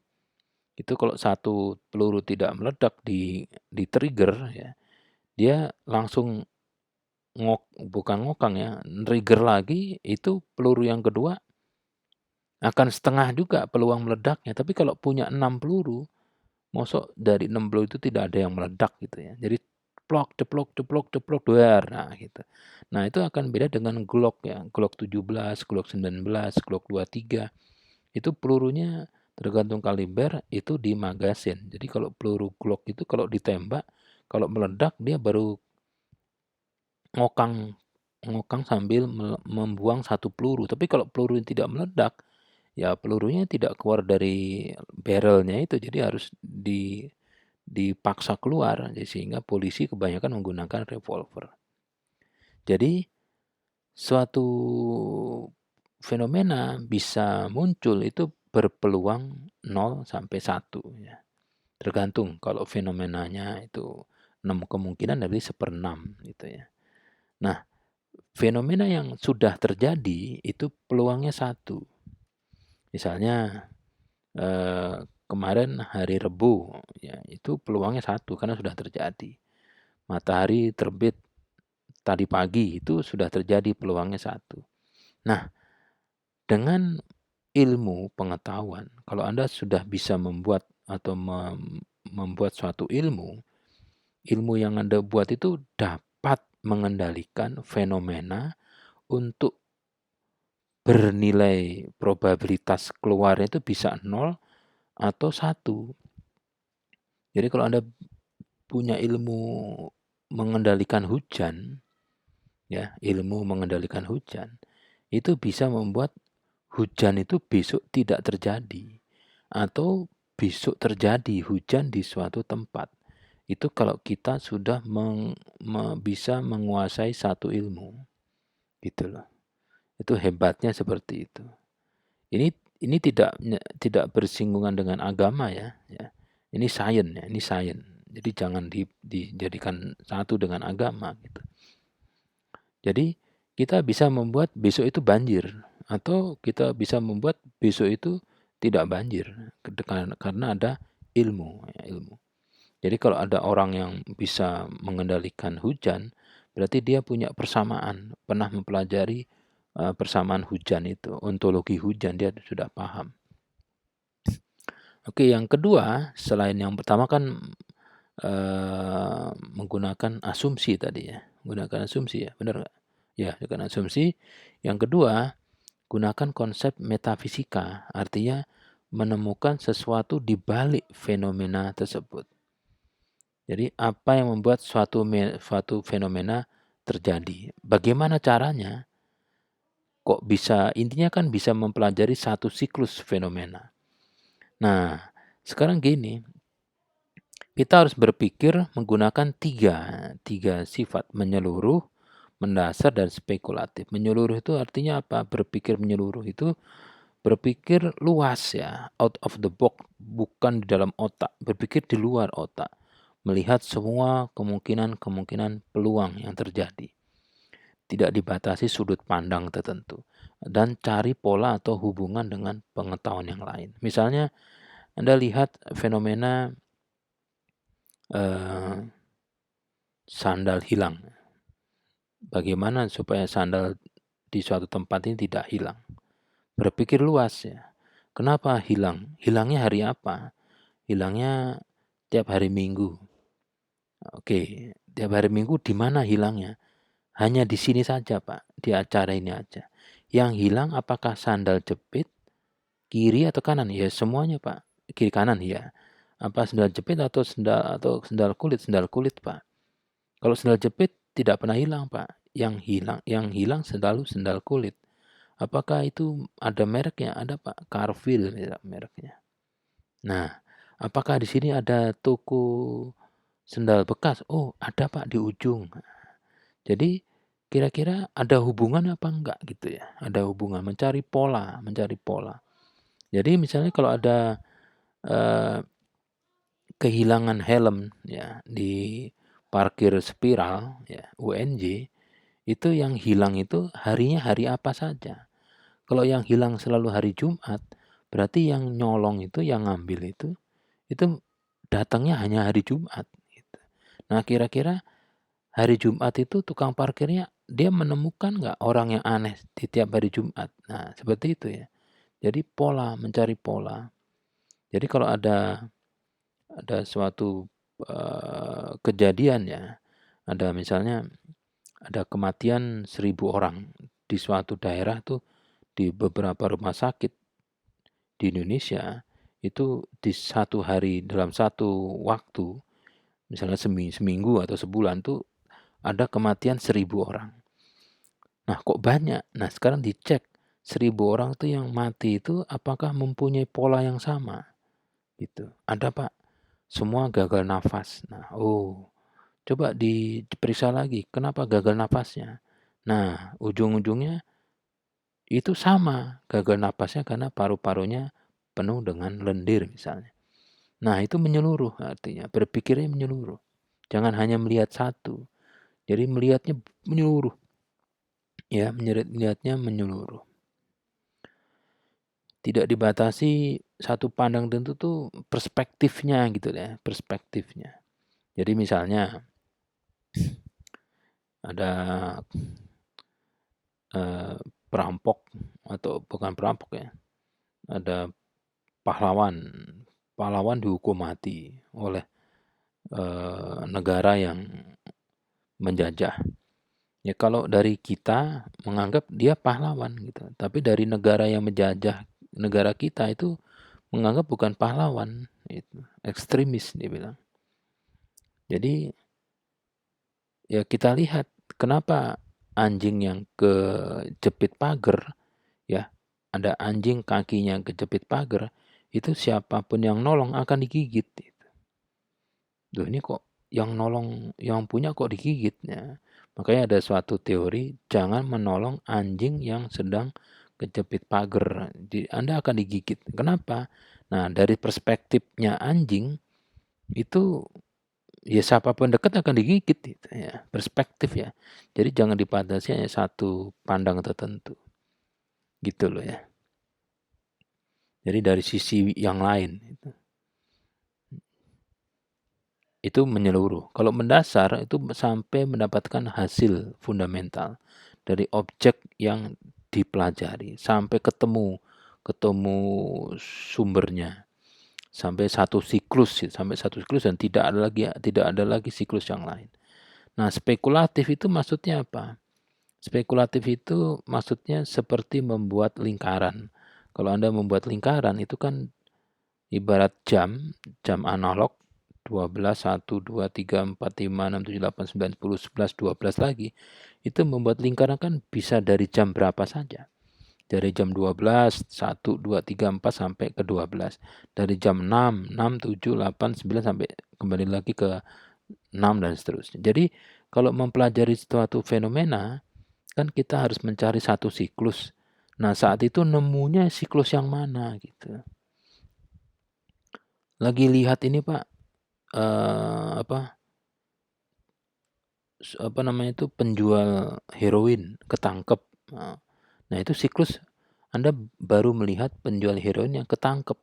itu kalau satu peluru tidak meledak di trigger ya, dia langsung bukan ngokang ya, trigger lagi, itu peluru yang kedua akan setengah juga peluang meledaknya. Tapi kalau punya 6 peluru, mosok dari 6 peluru itu tidak ada yang meledak gitu ya. Jadi ceplok, duar. Nah gitu. Nah itu akan beda dengan Glock ya. Glock 17, Glock 19, Glock 23. Itu pelurunya tergantung kaliber itu di magasin. Jadi kalau peluru Glock itu kalau ditembak, kalau meledak dia baru ngokang sambil membuang satu peluru. Tapi kalau peluru yang tidak meledak, ya pelurunya tidak keluar dari barrelnya itu, jadi harus dipaksa keluar, sehingga polisi kebanyakan menggunakan revolver. Jadi suatu fenomena bisa muncul itu berpeluang 0 sampai 1 ya. Tergantung kalau fenomenanya itu 6 kemungkinan dari 1/6 gitu ya. Nah, fenomena yang sudah terjadi itu peluangnya 1. Misalnya kemarin hari Rebu ya, itu peluangnya 1 karena sudah terjadi. Matahari terbit tadi pagi itu sudah terjadi peluangnya 1. Nah, dengan ilmu pengetahuan, kalau Anda sudah bisa membuat atau membuat suatu ilmu yang Anda buat itu dapat mengendalikan fenomena untuk bernilai probabilitas keluarnya itu bisa 0 atau 1. Jadi kalau Anda punya ilmu mengendalikan hujan, ya, ilmu mengendalikan hujan, itu bisa membuat hujan itu besok tidak terjadi. Atau besok terjadi hujan di suatu tempat. Itu kalau kita sudah bisa menguasai satu ilmu. Gitu loh. Itu hebatnya seperti itu. Ini tidak bersinggungan dengan agama ya. Ini sains ya, ini sains. Jadi jangan dijadikan satu dengan agama gitu. Jadi kita bisa membuat besok itu banjir atau kita bisa membuat besok itu tidak banjir karena ada ilmu ya, ilmu. Jadi kalau ada orang yang bisa mengendalikan hujan, berarti dia punya persamaan, pernah mempelajari persamaan hujan itu, ontologi hujan dia sudah paham. Oke, yang kedua, selain yang pertama kan menggunakan asumsi tadi ya, menggunakan asumsi ya, benar nggak? Ya, dengan asumsi. Yang kedua, gunakan konsep metafisika, artinya menemukan sesuatu di balik fenomena tersebut. Jadi apa yang membuat suatu fenomena terjadi? Bagaimana caranya? Kok bisa, intinya kan bisa mempelajari satu siklus fenomena. Nah, sekarang gini, kita harus berpikir menggunakan tiga sifat: menyeluruh, mendasar, dan spekulatif. Menyeluruh itu artinya apa? Berpikir menyeluruh itu berpikir luas ya, out of the box, bukan di dalam otak, berpikir di luar otak, melihat semua kemungkinan peluang yang terjadi, tidak dibatasi sudut pandang tertentu, dan cari pola atau hubungan dengan pengetahuan yang lain. Misalnya Anda lihat fenomena sandal hilang. Bagaimana supaya sandal di suatu tempat ini tidak hilang? Berpikir luas ya. Kenapa hilang? Hilangnya hari apa? Hilangnya tiap hari Minggu. Oke, tiap hari Minggu di mana hilangnya? Hanya di sini saja, Pak. Di acara ini aja. Yang hilang apakah sandal jepit, kiri atau kanan? Ya semuanya, Pak. Kiri kanan ya. Apa sandal jepit atau sandal kulit? Sandal kulit, Pak. Kalau sandal jepit tidak pernah hilang, Pak. Yang hilang selalu sandal kulit. Apakah itu ada mereknya? Ada, Pak. Carville ya, mereknya. Nah, apakah di sini ada toko sandal bekas? Oh, ada, Pak, di ujung. Jadi kira-kira ada hubungan apa enggak gitu ya? Ada hubungan, mencari pola. Jadi misalnya kalau ada kehilangan helm ya di parkir spiral ya, UNJ, itu yang hilang itu harinya hari apa saja. Kalau yang hilang selalu hari Jumat, berarti yang nyolong itu, yang ngambil itu datangnya hanya hari Jumat gitu. Nah, kira-kira hari Jumat itu tukang parkirnya dia menemukan nggak orang yang aneh di tiap hari Jumat? Nah, seperti itu ya. Jadi pola, mencari pola. Jadi kalau ada suatu kejadian ya, ada misalnya ada kematian 1.000 orang di suatu daerah tuh, di beberapa rumah sakit di Indonesia itu di satu hari, dalam satu waktu, misalnya seminggu atau sebulan tuh ada kematian 1.000 orang. Nah, kok banyak? Nah, sekarang dicek 1.000 orang tuh yang mati itu apakah mempunyai pola yang sama? Gitu. Ada, Pak. Semua gagal nafas. Nah, coba diperiksa lagi. Kenapa gagal nafasnya? Nah, ujung-ujungnya itu sama. Gagal nafasnya karena paru-parunya penuh dengan lendir misalnya. Nah, itu menyeluruh artinya. Berpikirnya menyeluruh. Jangan hanya melihat satu. Jadi melihatnya menyeluruh. Ya, melihatnya menyeluruh. Tidak dibatasi satu pandang tentu tuh perspektifnya gitu ya, perspektifnya. Jadi misalnya ada perampok, atau bukan perampok ya, ada pahlawan dihukum mati oleh negara yang menjajah. Ya kalau dari kita menganggap dia pahlawan gitu, tapi dari negara yang menjajah negara kita itu menganggap bukan pahlawan, itu ekstremis dia bilang. Jadi ya kita lihat kenapa anjing yang kejepit pagar ya, ada anjing kakinya kejepit pagar, itu siapapun yang nolong akan digigit gitu. Duh, ini kok yang nolong, yang punya kok digigit ya. Makanya ada suatu teori, jangan menolong anjing yang sedang kejepit pagar. Anda akan digigit. Kenapa? Nah, dari perspektifnya anjing itu ya siapapun dekat akan digigit gitu ya. Perspektif ya. Jadi jangan dibatasi hanya satu pandang tertentu. Gitu loh ya. Jadi dari sisi yang lain itu menyeluruh. Kalau mendasar itu sampai mendapatkan hasil fundamental dari objek yang dipelajari sampai ketemu sumbernya, sampai satu siklus dan tidak ada lagi siklus yang lain. Nah, spekulatif itu maksudnya apa? Spekulatif itu maksudnya seperti membuat lingkaran. Kalau Anda membuat lingkaran itu kan ibarat jam analog 12, 1, 2, 3, 4, 5, 6, 7, 8, 9, 10, 11, 12 lagi. Itu membuat lingkaran kan bisa dari jam berapa saja. Dari jam 12, 1, 2, 3, 4 sampai ke 12. Dari jam 6, 7, 8, 9 sampai kembali lagi ke 6 dan seterusnya. Jadi kalau mempelajari suatu fenomena, kan kita harus mencari satu siklus. Nah, saat itu nemunya siklus yang mana gitu. Lagi lihat ini Pak, apa namanya itu, penjual heroin ketangkep. Nah, itu siklus Anda baru melihat penjual heroin yang ketangkep.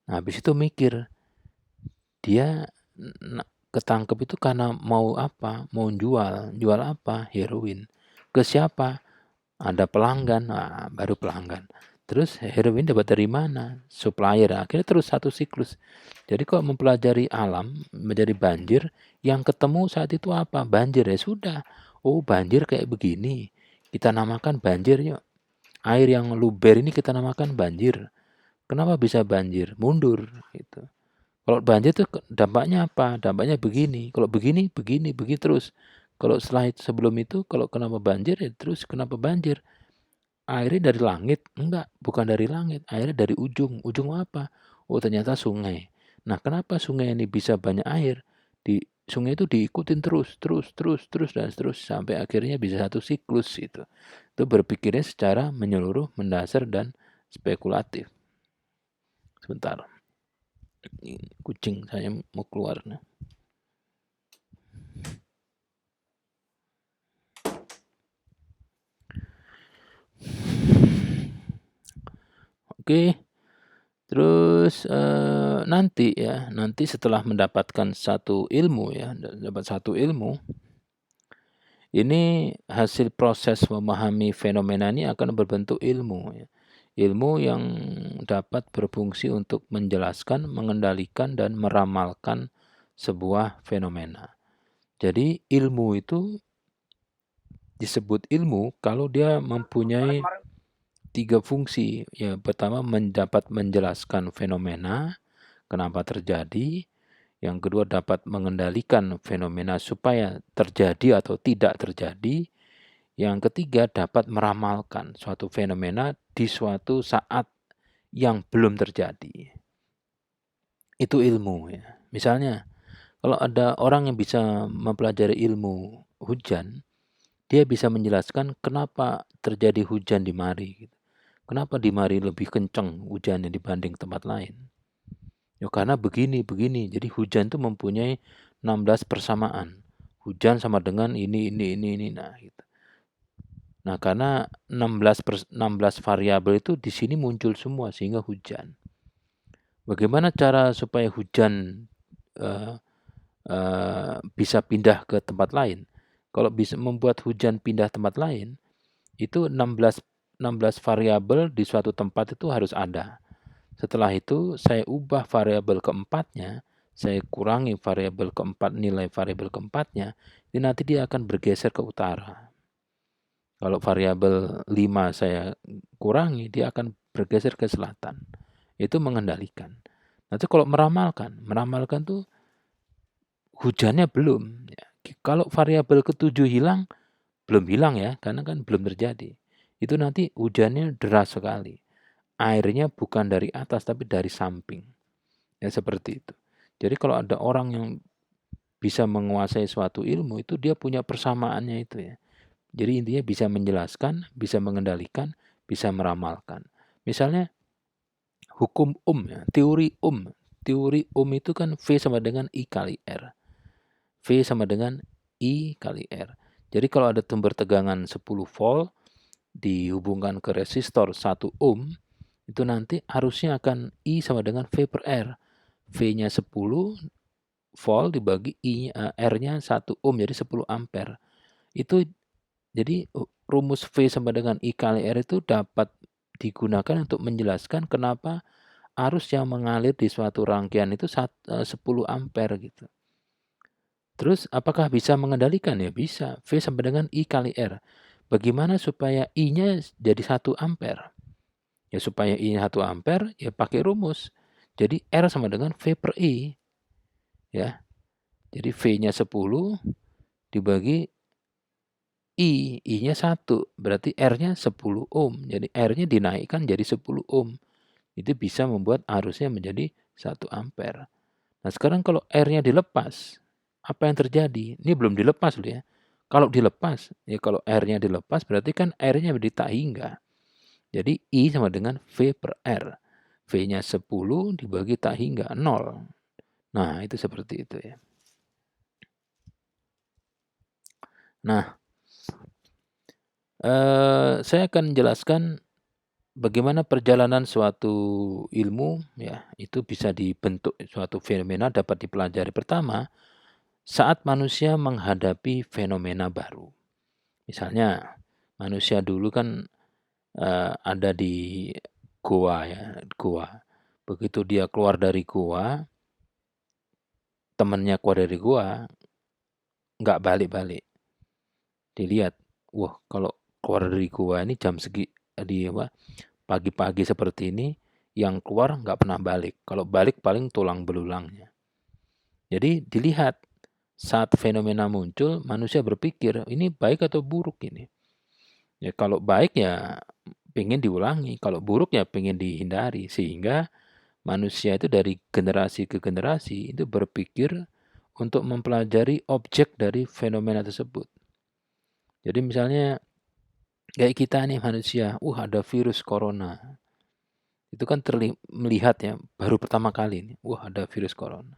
Nah, habis itu mikir, dia ketangkep itu karena mau apa? Mau jual apa? Heroin. Ke siapa? Ada pelanggan. Nah, baru pelanggan. Terus heroin dapat dari mana? Supplier. Akhirnya terus satu siklus. Jadi kalau mempelajari alam, menjadi banjir, yang ketemu saat itu apa? Banjir, ya sudah. Oh, banjir kayak begini. Kita namakan banjir yuk. Air yang luber ini kita namakan banjir. Kenapa bisa banjir? Mundur gitu. Kalau banjir itu dampaknya apa? Dampaknya begini. Kalau begini, begini terus. Kalau setelah itu, sebelum itu, kalau kenapa banjir, ya terus kenapa banjir? Airnya dari langit? Enggak, bukan dari langit. Airnya dari ujung. Ujung apa? Oh, ternyata sungai. Nah, kenapa sungai ini bisa banyak air? Di sungai itu diikutin terus dan terus sampai akhirnya bisa satu siklus itu. Itu berpikirnya secara menyeluruh, mendasar dan spekulatif. Sebentar. Kucing saya mau keluar. Oke, terus nanti setelah mendapatkan satu ilmu ya, dapat satu ilmu, ini hasil proses memahami fenomena ini akan berbentuk ilmu ya. Ilmu yang dapat berfungsi untuk menjelaskan, mengendalikan, dan meramalkan sebuah fenomena. Jadi ilmu itu disebut ilmu kalau dia mempunyai 3 fungsi. Ya, pertama dapat menjelaskan fenomena, kenapa terjadi. Yang kedua dapat mengendalikan fenomena supaya terjadi atau tidak terjadi. Yang ketiga dapat meramalkan suatu fenomena di suatu saat yang belum terjadi. Itu ilmu ya. Misalnya, kalau ada orang yang bisa mempelajari ilmu hujan, dia bisa menjelaskan kenapa terjadi hujan di Mari. Kenapa di Mari lebih kencang hujannya dibanding tempat lain? Ya karena begini. Jadi hujan itu mempunyai 16 persamaan. Hujan sama dengan ini. Nah, gitu. Nah, karena 16 variabel itu di sini muncul semua sehingga hujan. Bagaimana cara supaya hujan bisa pindah ke tempat lain? Kalau bisa membuat hujan pindah tempat lain, itu 16 variabel di suatu tempat itu harus ada. Setelah itu saya ubah variabel keempatnya, saya kurangi variabel keempat, nilai variabel keempatnya, ini nanti dia akan bergeser ke utara. Kalau variabel 5 saya kurangi, dia akan bergeser ke selatan. Itu mengendalikan. Nanti kalau meramalkan tuh hujannya belum. Ya. Kalau variabel ke-7 hilang, belum hilang ya, karena kan belum terjadi. Itu nanti hujannya deras sekali. Airnya bukan dari atas, tapi dari samping. Ya seperti itu. Jadi kalau ada orang yang bisa menguasai suatu ilmu, itu dia punya persamaannya itu ya. Jadi intinya bisa menjelaskan, bisa mengendalikan, bisa meramalkan. Misalnya hukum ya, teori Teori itu kan V sama dengan I kali R. V sama dengan I kali R. Jadi kalau ada sumber tegangan 10 volt dihubungkan ke resistor 1 ohm, itu nanti harusnya akan I sama dengan V per R. V-nya 10 volt dibagi R-nya 1 ohm, jadi 10 ampere. Itu jadi rumus V sama dengan I kali R itu dapat digunakan untuk menjelaskan kenapa arus yang mengalir di suatu rangkaian itu 10 ampere gitu. Terus apakah bisa mengendalikan? Ya bisa. V sama dengan I kali R. Bagaimana supaya I-nya jadi 1 ampere? Ya supaya I-nya 1 ampere ya pakai rumus. Jadi R sama dengan V per I. ya. Jadi V-nya 10 dibagi I-nya 1, berarti R-nya 10 ohm. Jadi R-nya dinaikkan jadi 10 ohm. Itu bisa membuat arusnya menjadi 1 ampere. Nah, sekarang kalau R-nya dilepas, apa yang terjadi? Ini belum dilepas loh ya. Kalau dilepas, ya kalau R-nya dilepas berarti kan R-nya tak hingga. Jadi I sama dengan V per R. V-nya 10 dibagi tak hingga 0. Nah, itu seperti itu ya. Nah, saya akan jelaskan bagaimana perjalanan suatu ilmu ya, itu bisa dibentuk suatu fenomena dapat dipelajari. Pertama, saat manusia menghadapi fenomena baru. Misalnya, manusia dulu kan ada di goa ya, goa. Begitu dia keluar dari goa, temannya keluar dari goa, nggak balik-balik. Dilihat, wah kalau keluar dari goa ini jam segi di apa, pagi-pagi seperti ini, yang keluar nggak pernah balik. Kalau balik paling tulang belulangnya. Jadi dilihat saat fenomena muncul, manusia berpikir ini baik atau buruk ini. Ya kalau baik ya pengen diulangi, kalau buruk ya pengen dihindari. Sehingga manusia itu dari generasi ke generasi itu berpikir untuk mempelajari objek dari fenomena tersebut. Jadi misalnya kayak kita nih manusia, ada virus corona. Itu kan melihat ya, baru pertama kali nih, ada virus corona.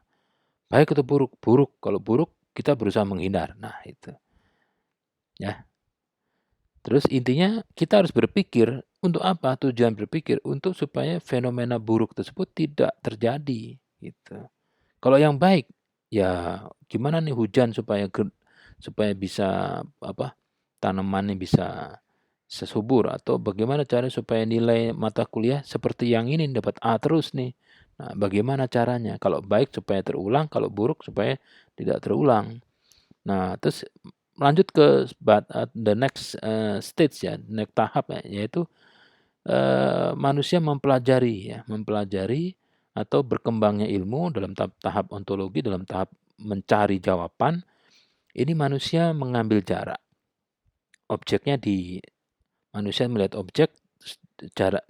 Baik atau buruk? Buruk. Kalau buruk, kita berusaha menghindar. Nah, itu. Ya. Terus intinya kita harus berpikir untuk apa? Tujuan berpikir untuk supaya fenomena buruk tersebut tidak terjadi, gitu. Kalau yang baik, ya gimana nih hujan supaya bisa apa? Tanamannya bisa sesubur, atau bagaimana cara supaya nilai mata kuliah seperti yang ini dapat A terus nih. Nah, bagaimana caranya? Kalau baik supaya terulang, kalau buruk supaya tidak terulang. Nah, terus lanjut ke the next stage ya, next tahap ya, yaitu manusia mempelajari atau berkembangnya ilmu dalam tahap ontologi, dalam tahap mencari jawaban. Ini manusia mengambil jarak. Objeknya manusia melihat objek, jarak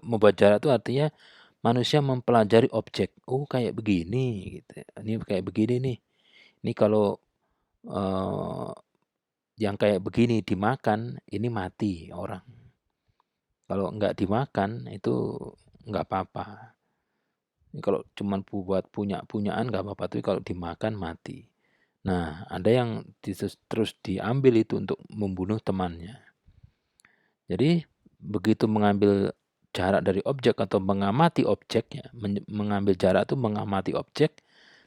membuat jarak itu artinya manusia mempelajari objek. Oh, kayak begini gitu. Ini kayak begini nih. Ini kalau yang kayak begini dimakan, ini mati orang. Kalau enggak dimakan itu enggak apa-apa. Kalau cuman buat punyaan enggak apa-apa, tapi kalau dimakan mati. Nah, ada yang terus diambil itu untuk membunuh temannya. Jadi begitu mengambil jarak dari objek atau mengamati objeknya, mengambil jarak itu mengamati objek,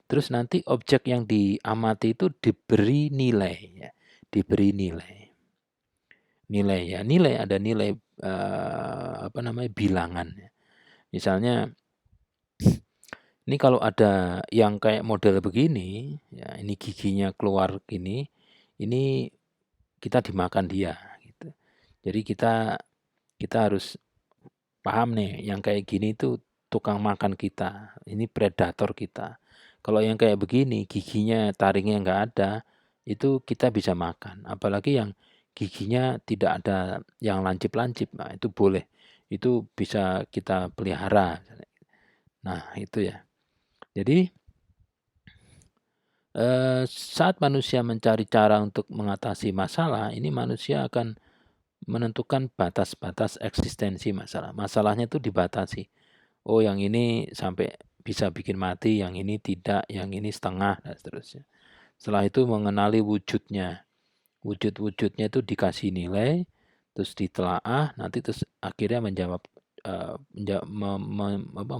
terus nanti objek yang diamati itu diberi nilai ya, diberi nilai. Nilai ya, ada nilai bilangan. Misalnya ini kalau ada yang kayak model begini, ya ini giginya keluar gini, ini kita dimakan dia gitu. Jadi kita harus paham nih, yang kayak gini itu tukang makan kita, ini predator kita. Kalau yang kayak begini, giginya, taringnya nggak ada, itu kita bisa makan. Apalagi yang giginya tidak ada yang lancip-lancip, nah itu boleh. Itu bisa kita pelihara. Nah, itu ya. Jadi, saat manusia mencari cara untuk mengatasi masalah, ini manusia akan menentukan batas-batas eksistensi masalah. Masalahnya itu dibatasi. Oh, yang ini sampai bisa bikin mati, yang ini tidak, yang ini setengah, dan seterusnya. Setelah itu mengenali wujudnya. Wujud-wujudnya itu dikasih nilai, terus ditelaah, nanti terus akhirnya menjawab,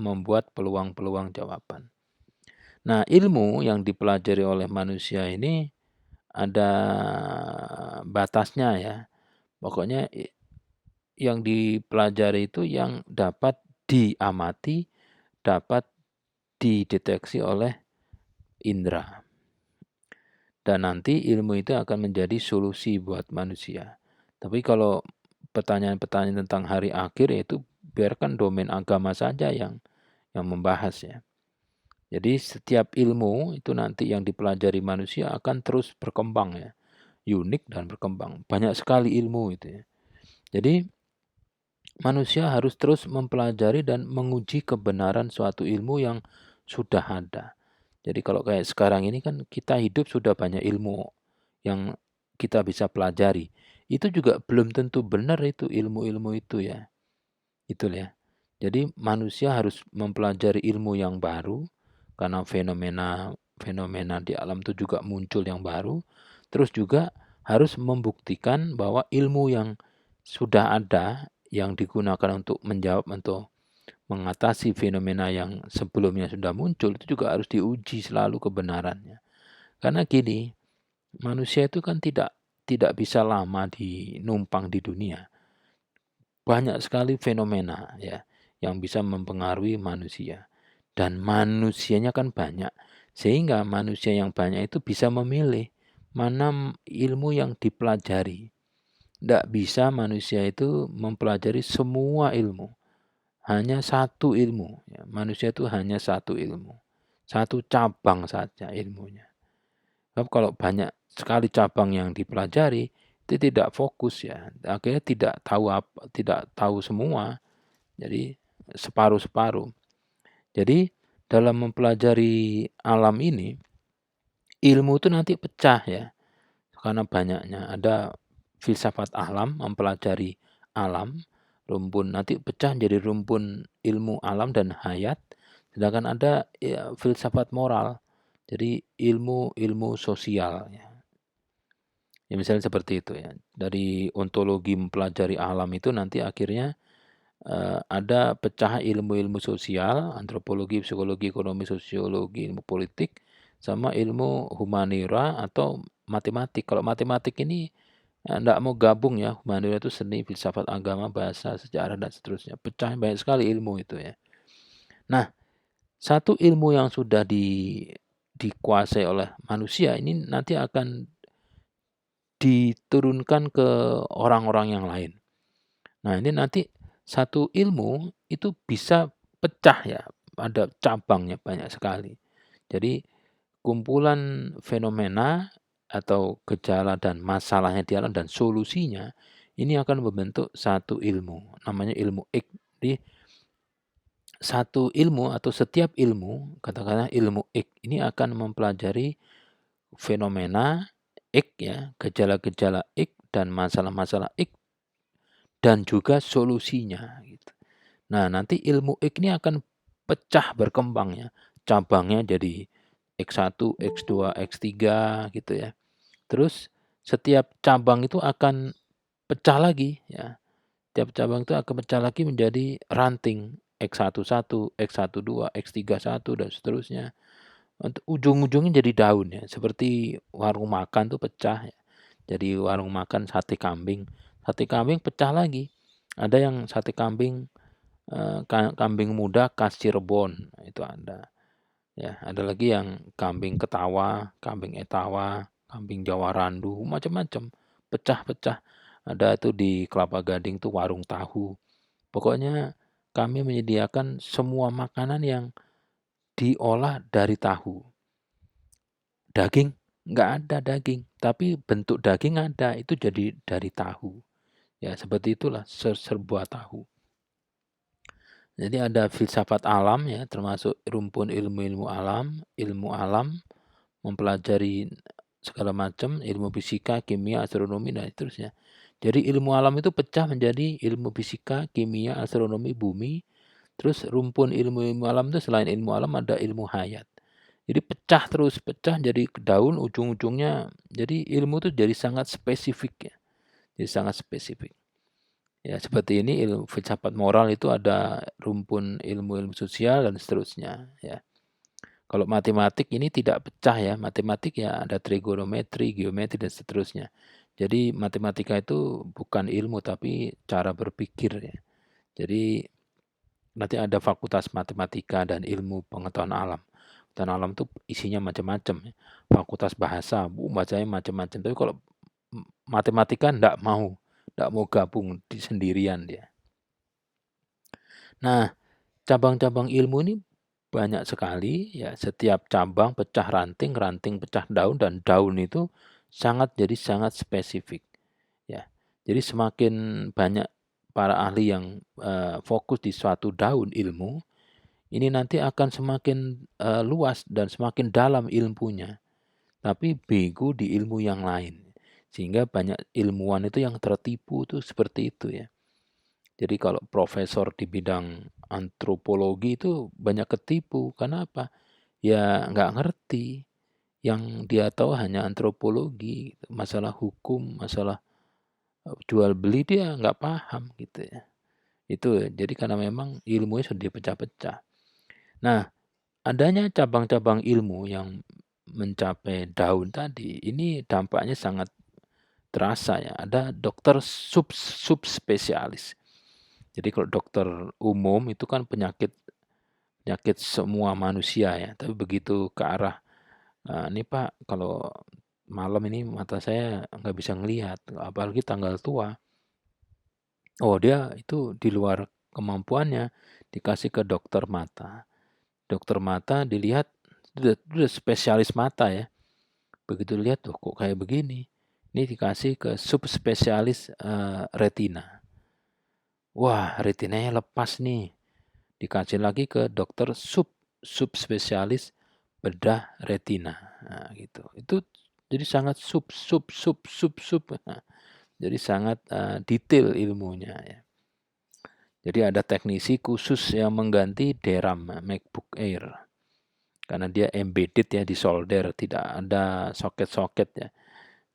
membuat peluang-peluang jawaban. Nah, ilmu yang dipelajari oleh manusia ini ada batasnya ya. Pokoknya yang dipelajari itu yang dapat diamati, dapat dideteksi oleh indera. Dan nanti ilmu itu akan menjadi solusi buat manusia. Tapi kalau pertanyaan-pertanyaan tentang hari akhir itu biarkan domain agama saja yang membahas ya. Jadi setiap ilmu itu nanti yang dipelajari manusia akan terus berkembang ya, unik dan berkembang. Banyak sekali ilmu itu ya. Jadi manusia harus terus mempelajari dan menguji kebenaran suatu ilmu yang sudah ada. Jadi kalau kayak sekarang ini kan kita hidup sudah banyak ilmu yang kita bisa pelajari. Itu juga belum tentu benar itu ilmu-ilmu itu ya. Itu ya. Jadi manusia harus mempelajari ilmu yang baru karena fenomena di alam itu juga muncul yang baru. Terus juga harus membuktikan bahwa ilmu yang sudah ada yang digunakan untuk menjawab atau mengatasi fenomena yang sebelumnya sudah muncul itu juga harus diuji selalu kebenarannya. Karena gini, manusia itu kan tidak bisa lama numpang di dunia. Banyak sekali fenomena ya yang bisa mempengaruhi manusia. Dan manusianya kan banyak. Sehingga manusia yang banyak itu bisa memilih mana ilmu yang dipelajari. Tidak bisa manusia itu mempelajari semua ilmu. Hanya satu ilmu. Ya. Manusia itu hanya satu ilmu. Satu cabang saja ilmunya. Sebab kalau banyak sekali cabang yang dipelajari, itu tidak fokus ya. Akhirnya tidak tahu semua. Jadi separuh-separuh. Jadi dalam mempelajari alam ini, ilmu itu nanti pecah ya. Karena banyaknya ada filsafat alam, mempelajari alam, rumpun nanti pecah jadi rumpun ilmu alam dan hayat. Sedangkan ada ya, filsafat moral, jadi ilmu sosial ya. Ya misalnya seperti itu ya. Dari ontologi mempelajari alam itu nanti akhirnya ada pecah ilmu-ilmu sosial, antropologi, psikologi, ekonomi, sosiologi, ilmu politik, sama ilmu humanira atau matematik. Kalau matematik ini enggak mau gabung ya, humanira itu seni, filsafat agama, bahasa, sejarah, dan seterusnya. Pecah banyak sekali ilmu itu ya. Nah, satu ilmu yang sudah dikuasai oleh manusia ini nanti akan diturunkan ke orang-orang yang lain. Nah, ini nanti satu ilmu itu bisa pecah ya, ada cabangnya banyak sekali. Jadi kumpulan fenomena atau gejala dan masalahnya di alam dan solusinya ini akan membentuk satu ilmu, namanya ilmu ik. Jadi satu ilmu atau setiap ilmu, katakanlah ilmu ik, ini akan mempelajari fenomena ik ya, gejala-gejala ik dan masalah-masalah ik dan juga solusinya gitu. Nah, nanti ilmu ik ini akan pecah berkembang ya. Cabangnya jadi X1, X2, X3 gitu ya. Terus setiap cabang itu akan pecah lagi ya. Tiap cabang itu akan pecah lagi menjadi ranting X11, X12, X31 dan seterusnya. Untuk ujung-ujungnya jadi daun ya. Seperti warung makan tuh pecah ya. Jadi warung makan sate kambing. Sate kambing pecah lagi. Ada yang sate kambing kambing muda khas Cirebon, itu ada. Ya, ada lagi yang kambing ketawa, kambing etawa, kambing Jawa Randu, macam-macam. Pecah-pecah. Ada tuh di Kelapa Gading tuh warung tahu. Pokoknya kami menyediakan semua makanan yang diolah dari tahu. Daging nggak ada daging, tapi bentuk daging ada, itu jadi dari tahu. Ya, seperti itulah serba tahu. Jadi ada filsafat alam ya, termasuk rumpun ilmu-ilmu alam, mempelajari segala macam, ilmu fisika, kimia, astronomi, dan seterusnya. Jadi ilmu alam itu pecah menjadi ilmu fisika, kimia, astronomi, bumi. Terus rumpun ilmu-ilmu alam itu selain ilmu alam ada ilmu hayat. Jadi pecah terus, pecah jadi daun ujung-ujungnya. Jadi ilmu itu jadi sangat spesifik ya. Jadi sangat spesifik. Ya, seperti ini ilmu filsafat moral itu ada rumpun ilmu-ilmu sosial dan seterusnya ya. Kalau matematik ini tidak pecah ya. Matematik ya ada trigonometri, geometri dan seterusnya. Jadi matematika itu bukan ilmu tapi cara berpikir ya. Jadi nanti ada fakultas matematika dan ilmu pengetahuan alam. Pengetahuan alam itu isinya macam-macam. Fakultas bahasa, bacanya macam-macam. Tapi kalau matematika enggak mau gabung di sendirian dia. Nah, cabang-cabang ilmu ini banyak sekali ya, setiap cabang pecah ranting, ranting pecah daun, dan daun itu sangat spesifik ya. Jadi semakin banyak para ahli yang fokus di suatu daun ilmu, ini nanti akan semakin luas dan semakin dalam ilmunya, tapi bego di ilmu yang lain. Sehingga banyak ilmuwan itu yang tertipu tuh seperti itu ya. Jadi kalau profesor di bidang antropologi itu banyak ketipu. Karena apa? Ya nggak ngerti. Yang dia tahu hanya antropologi, gitu. Masalah hukum, masalah jual beli dia nggak paham gitu ya. Itu jadi karena memang ilmunya sudah dipecah-pecah. Nah, adanya cabang-cabang ilmu yang mencapai daun tadi, ini dampaknya sangat terasa ya. Ada dokter subspesialis. Jadi kalau dokter umum itu kan penyakit semua manusia ya. Tapi begitu ke arah ini Pak, kalau malam ini mata saya nggak bisa ngelihat, apalagi tanggal tua. Oh dia itu di luar kemampuannya, dikasih ke dokter mata. Dokter mata dilihat, udah spesialis mata ya. Begitu lihat tuh kok kayak begini. Ini dikasih ke subspesialis retina. Wah, retinanya lepas nih. Dikasih lagi ke dokter subspesialis bedah retina. Nah, gitu. Itu jadi sangat sub. Nah, jadi sangat detail ilmunya ya. Jadi ada teknisi khusus yang mengganti DRAM MacBook Air. Karena dia embedded ya, di solder, tidak ada soket-soket ya.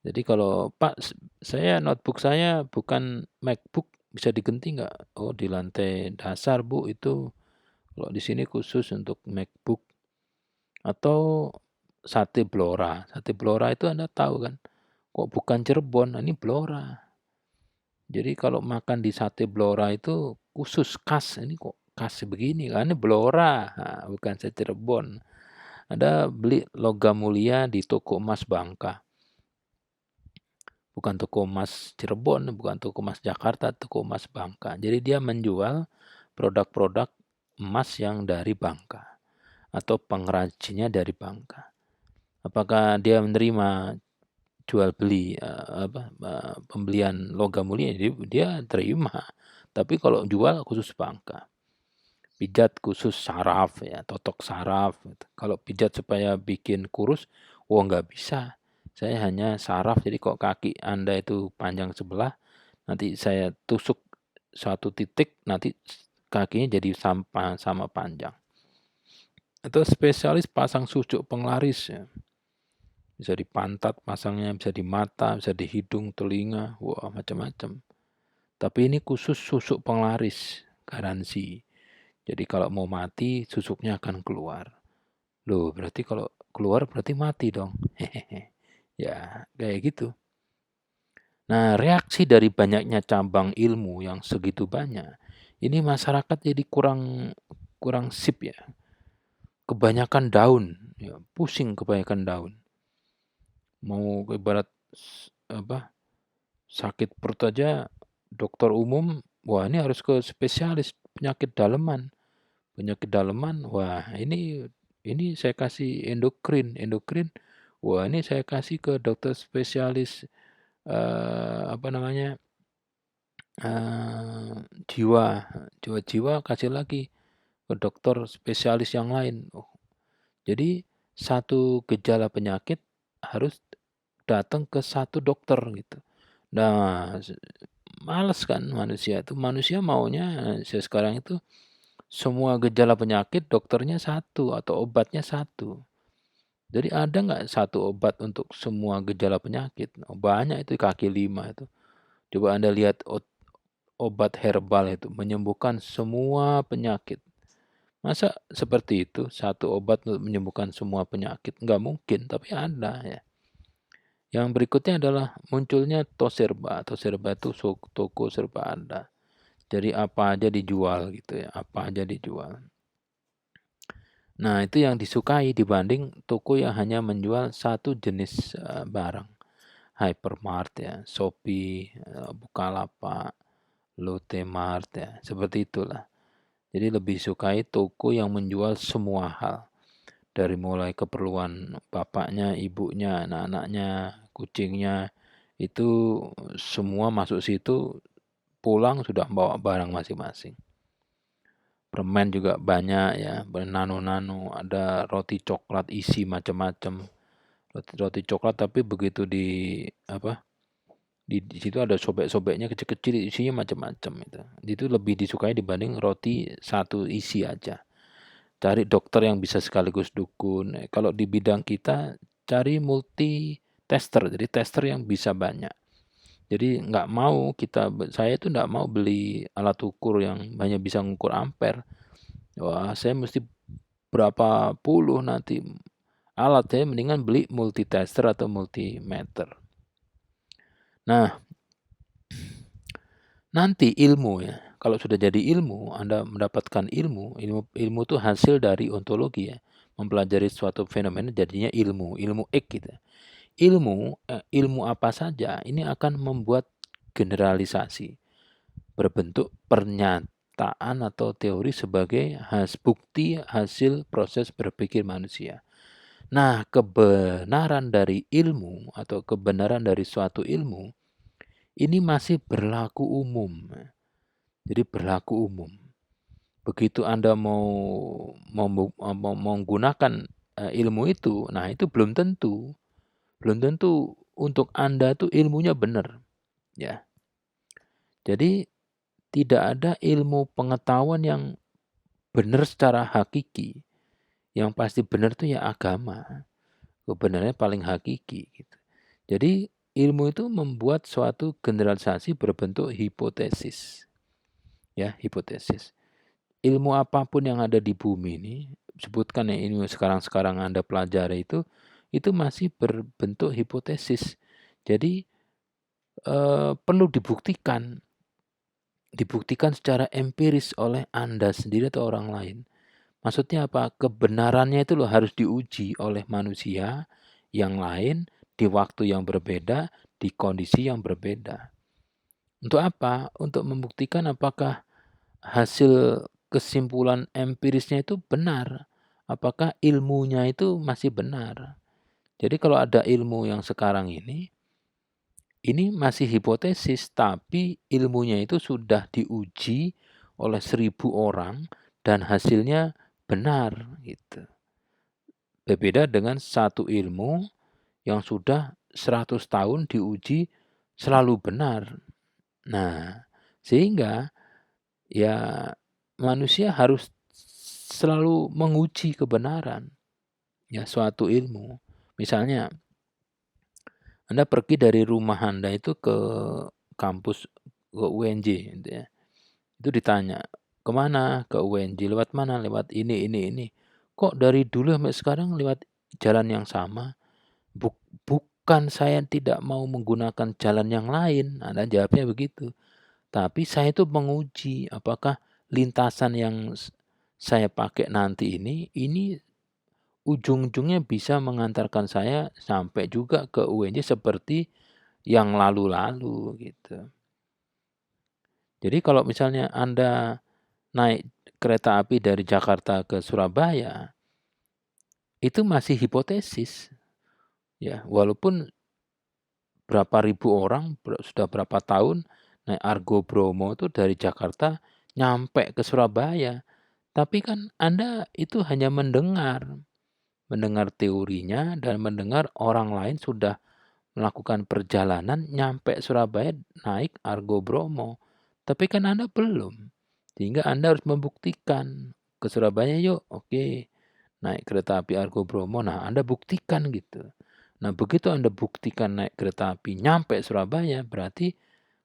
Jadi kalau Pak, saya notebook saya bukan MacBook, bisa diganti nggak? Oh di lantai dasar Bu itu, kalau di sini khusus untuk MacBook. Atau sate Blora. Sate Blora itu Anda tahu kan? Kok bukan Cirebon, ini Blora. Jadi kalau makan di sate Blora itu khusus khas. Ini kok khas begini kan? Ini Blora, nah, bukan sate Cirebon. Ada beli logam mulia di toko emas Bangka. Bukan toko emas Cirebon, bukan toko emas Jakarta, toko emas Bangka. Jadi dia menjual produk-produk emas yang dari Bangka atau pengrajinnya dari Bangka. Apakah dia menerima jual beli pembelian logam mulia? Dia terima. Tapi kalau jual khusus Bangka. Pijat khusus saraf ya, totok saraf. Kalau pijat supaya bikin kurus, nggak bisa. Saya hanya saraf, jadi kok kaki Anda itu panjang sebelah, nanti saya tusuk satu titik, nanti kakinya jadi sama panjang. Atau spesialis pasang susuk penglaris ya. Bisa di pantat pasangnya, bisa di mata, bisa di hidung, telinga, wah macam-macam. Tapi ini khusus susuk penglaris, garansi. Jadi kalau mau mati, susuknya akan keluar. Loh, berarti kalau keluar berarti mati dong. Ya, kayak gitu. Nah, reaksi dari banyaknya cabang ilmu yang segitu banyak, ini masyarakat jadi kurang sip ya. Kebanyakan daun, ya, pusing kebanyakan daun. Mau ibarat sakit perut aja, dokter umum, wah ini harus ke spesialis penyakit daleman. Penyakit daleman, wah ini saya kasih endokrin, wah ini saya kasih ke dokter spesialis jiwa kasih lagi ke dokter spesialis yang lain. Jadi satu gejala penyakit harus datang ke satu dokter gitu. Nah, males kan manusia itu. Manusia maunya sekarang itu semua gejala penyakit dokternya satu atau obatnya satu. Jadi ada nggak satu obat untuk semua gejala penyakit? Banyak itu, kaki lima itu. Coba Anda lihat obat herbal itu menyembuhkan semua penyakit. Masa seperti itu satu obat untuk menyembuhkan semua penyakit? Nggak mungkin, tapi ada ya. Yang berikutnya adalah munculnya Toserba. Toserba itu toko serba ada. Jadi apa aja dijual gitu ya, apa aja dijual. Nah, itu yang disukai dibanding toko yang hanya menjual satu jenis barang. Hypermart ya, Shopee, Bukalapak, Lotte Mart ya, seperti itulah. Jadi lebih sukai toko yang menjual semua hal. Dari mulai keperluan bapaknya, ibunya, anak-anaknya, kucingnya, itu semua masuk situ, pulang sudah bawa barang masing-masing. Permen juga banyak ya, nano-nano, ada roti coklat isi macam-macam. Roti coklat tapi begitu di situ ada sobek-sobeknya kecil-kecil, isinya macam-macam itu. Itu lebih disukai dibanding roti satu isi aja. Cari dokter yang bisa sekaligus dukun. Kalau di bidang kita cari multi tester, jadi tester yang bisa banyak. Jadi saya itu nggak mau beli alat ukur yang hanya bisa mengukur ampere. Wah, saya mesti berapa puluh nanti alat, saya mendingan beli multi tester atau multimeter. Nah, nanti ilmu ya, kalau sudah jadi ilmu, Anda mendapatkan ilmu itu hasil dari ontologi ya, mempelajari suatu fenomena jadinya ilmu ek gitu. Ilmu apa saja ini akan membuat generalisasi, berbentuk pernyataan atau teori sebagai bukti hasil proses berpikir manusia. Nah, kebenaran dari ilmu atau kebenaran dari suatu ilmu ini masih berlaku umum. Jadi berlaku umum. Begitu Anda mau menggunakan ilmu itu, nah itu belum tentu untuk Anda tuh ilmunya benar, ya. Jadi tidak ada ilmu pengetahuan yang benar secara hakiki. Yang pasti benar tuh ya agama. Kebenarannya paling hakiki gitu. Jadi ilmu itu membuat suatu generalisasi berbentuk hipotesis. Ya, hipotesis. Ilmu apapun yang ada di bumi ini, sebutkan ya ilmu sekarang Anda pelajari itu masih berbentuk hipotesis. Jadi perlu dibuktikan secara empiris oleh Anda sendiri atau orang lain. Maksudnya apa? Kebenarannya itu loh harus diuji oleh manusia yang lain di waktu yang berbeda, di kondisi yang berbeda. Untuk apa? Untuk membuktikan apakah hasil kesimpulan empirisnya itu benar. Apakah ilmunya itu masih benar. Jadi kalau ada ilmu yang sekarang ini masih hipotesis, tapi ilmunya itu sudah diuji oleh 1000 orang dan hasilnya benar gitu. Berbeda dengan satu ilmu yang sudah 100 tahun diuji selalu benar. Nah, sehingga ya manusia harus selalu menguji kebenaran ya suatu ilmu. Misalnya Anda pergi dari rumah Anda itu ke kampus, ke UNJ gitu ya. Itu ditanya, kemana? Ke UNJ. Lewat mana? Lewat ini. Kok dari dulu sampai sekarang lewat jalan yang sama? Bukan saya tidak mau menggunakan jalan yang lain. Anda jawabnya begitu. Tapi saya itu menguji apakah lintasan yang saya pakai nanti ini ujung-ujungnya bisa mengantarkan saya sampai juga ke UNJ seperti yang lalu-lalu gitu. Jadi kalau misalnya Anda naik kereta api dari Jakarta ke Surabaya, itu masih hipotesis. Ya, walaupun berapa ribu orang sudah berapa tahun naik Argo Bromo itu dari Jakarta nyampe ke Surabaya. Tapi kan Anda itu hanya mendengar teorinya dan mendengar orang lain sudah melakukan perjalanan nyampe Surabaya naik Argo Bromo. Tapi kan Anda belum. Sehingga Anda harus membuktikan ke Surabaya yuk, oke. Naik kereta api Argo Bromo. Nah, Anda buktikan gitu. Nah, begitu Anda buktikan naik kereta api nyampe Surabaya, berarti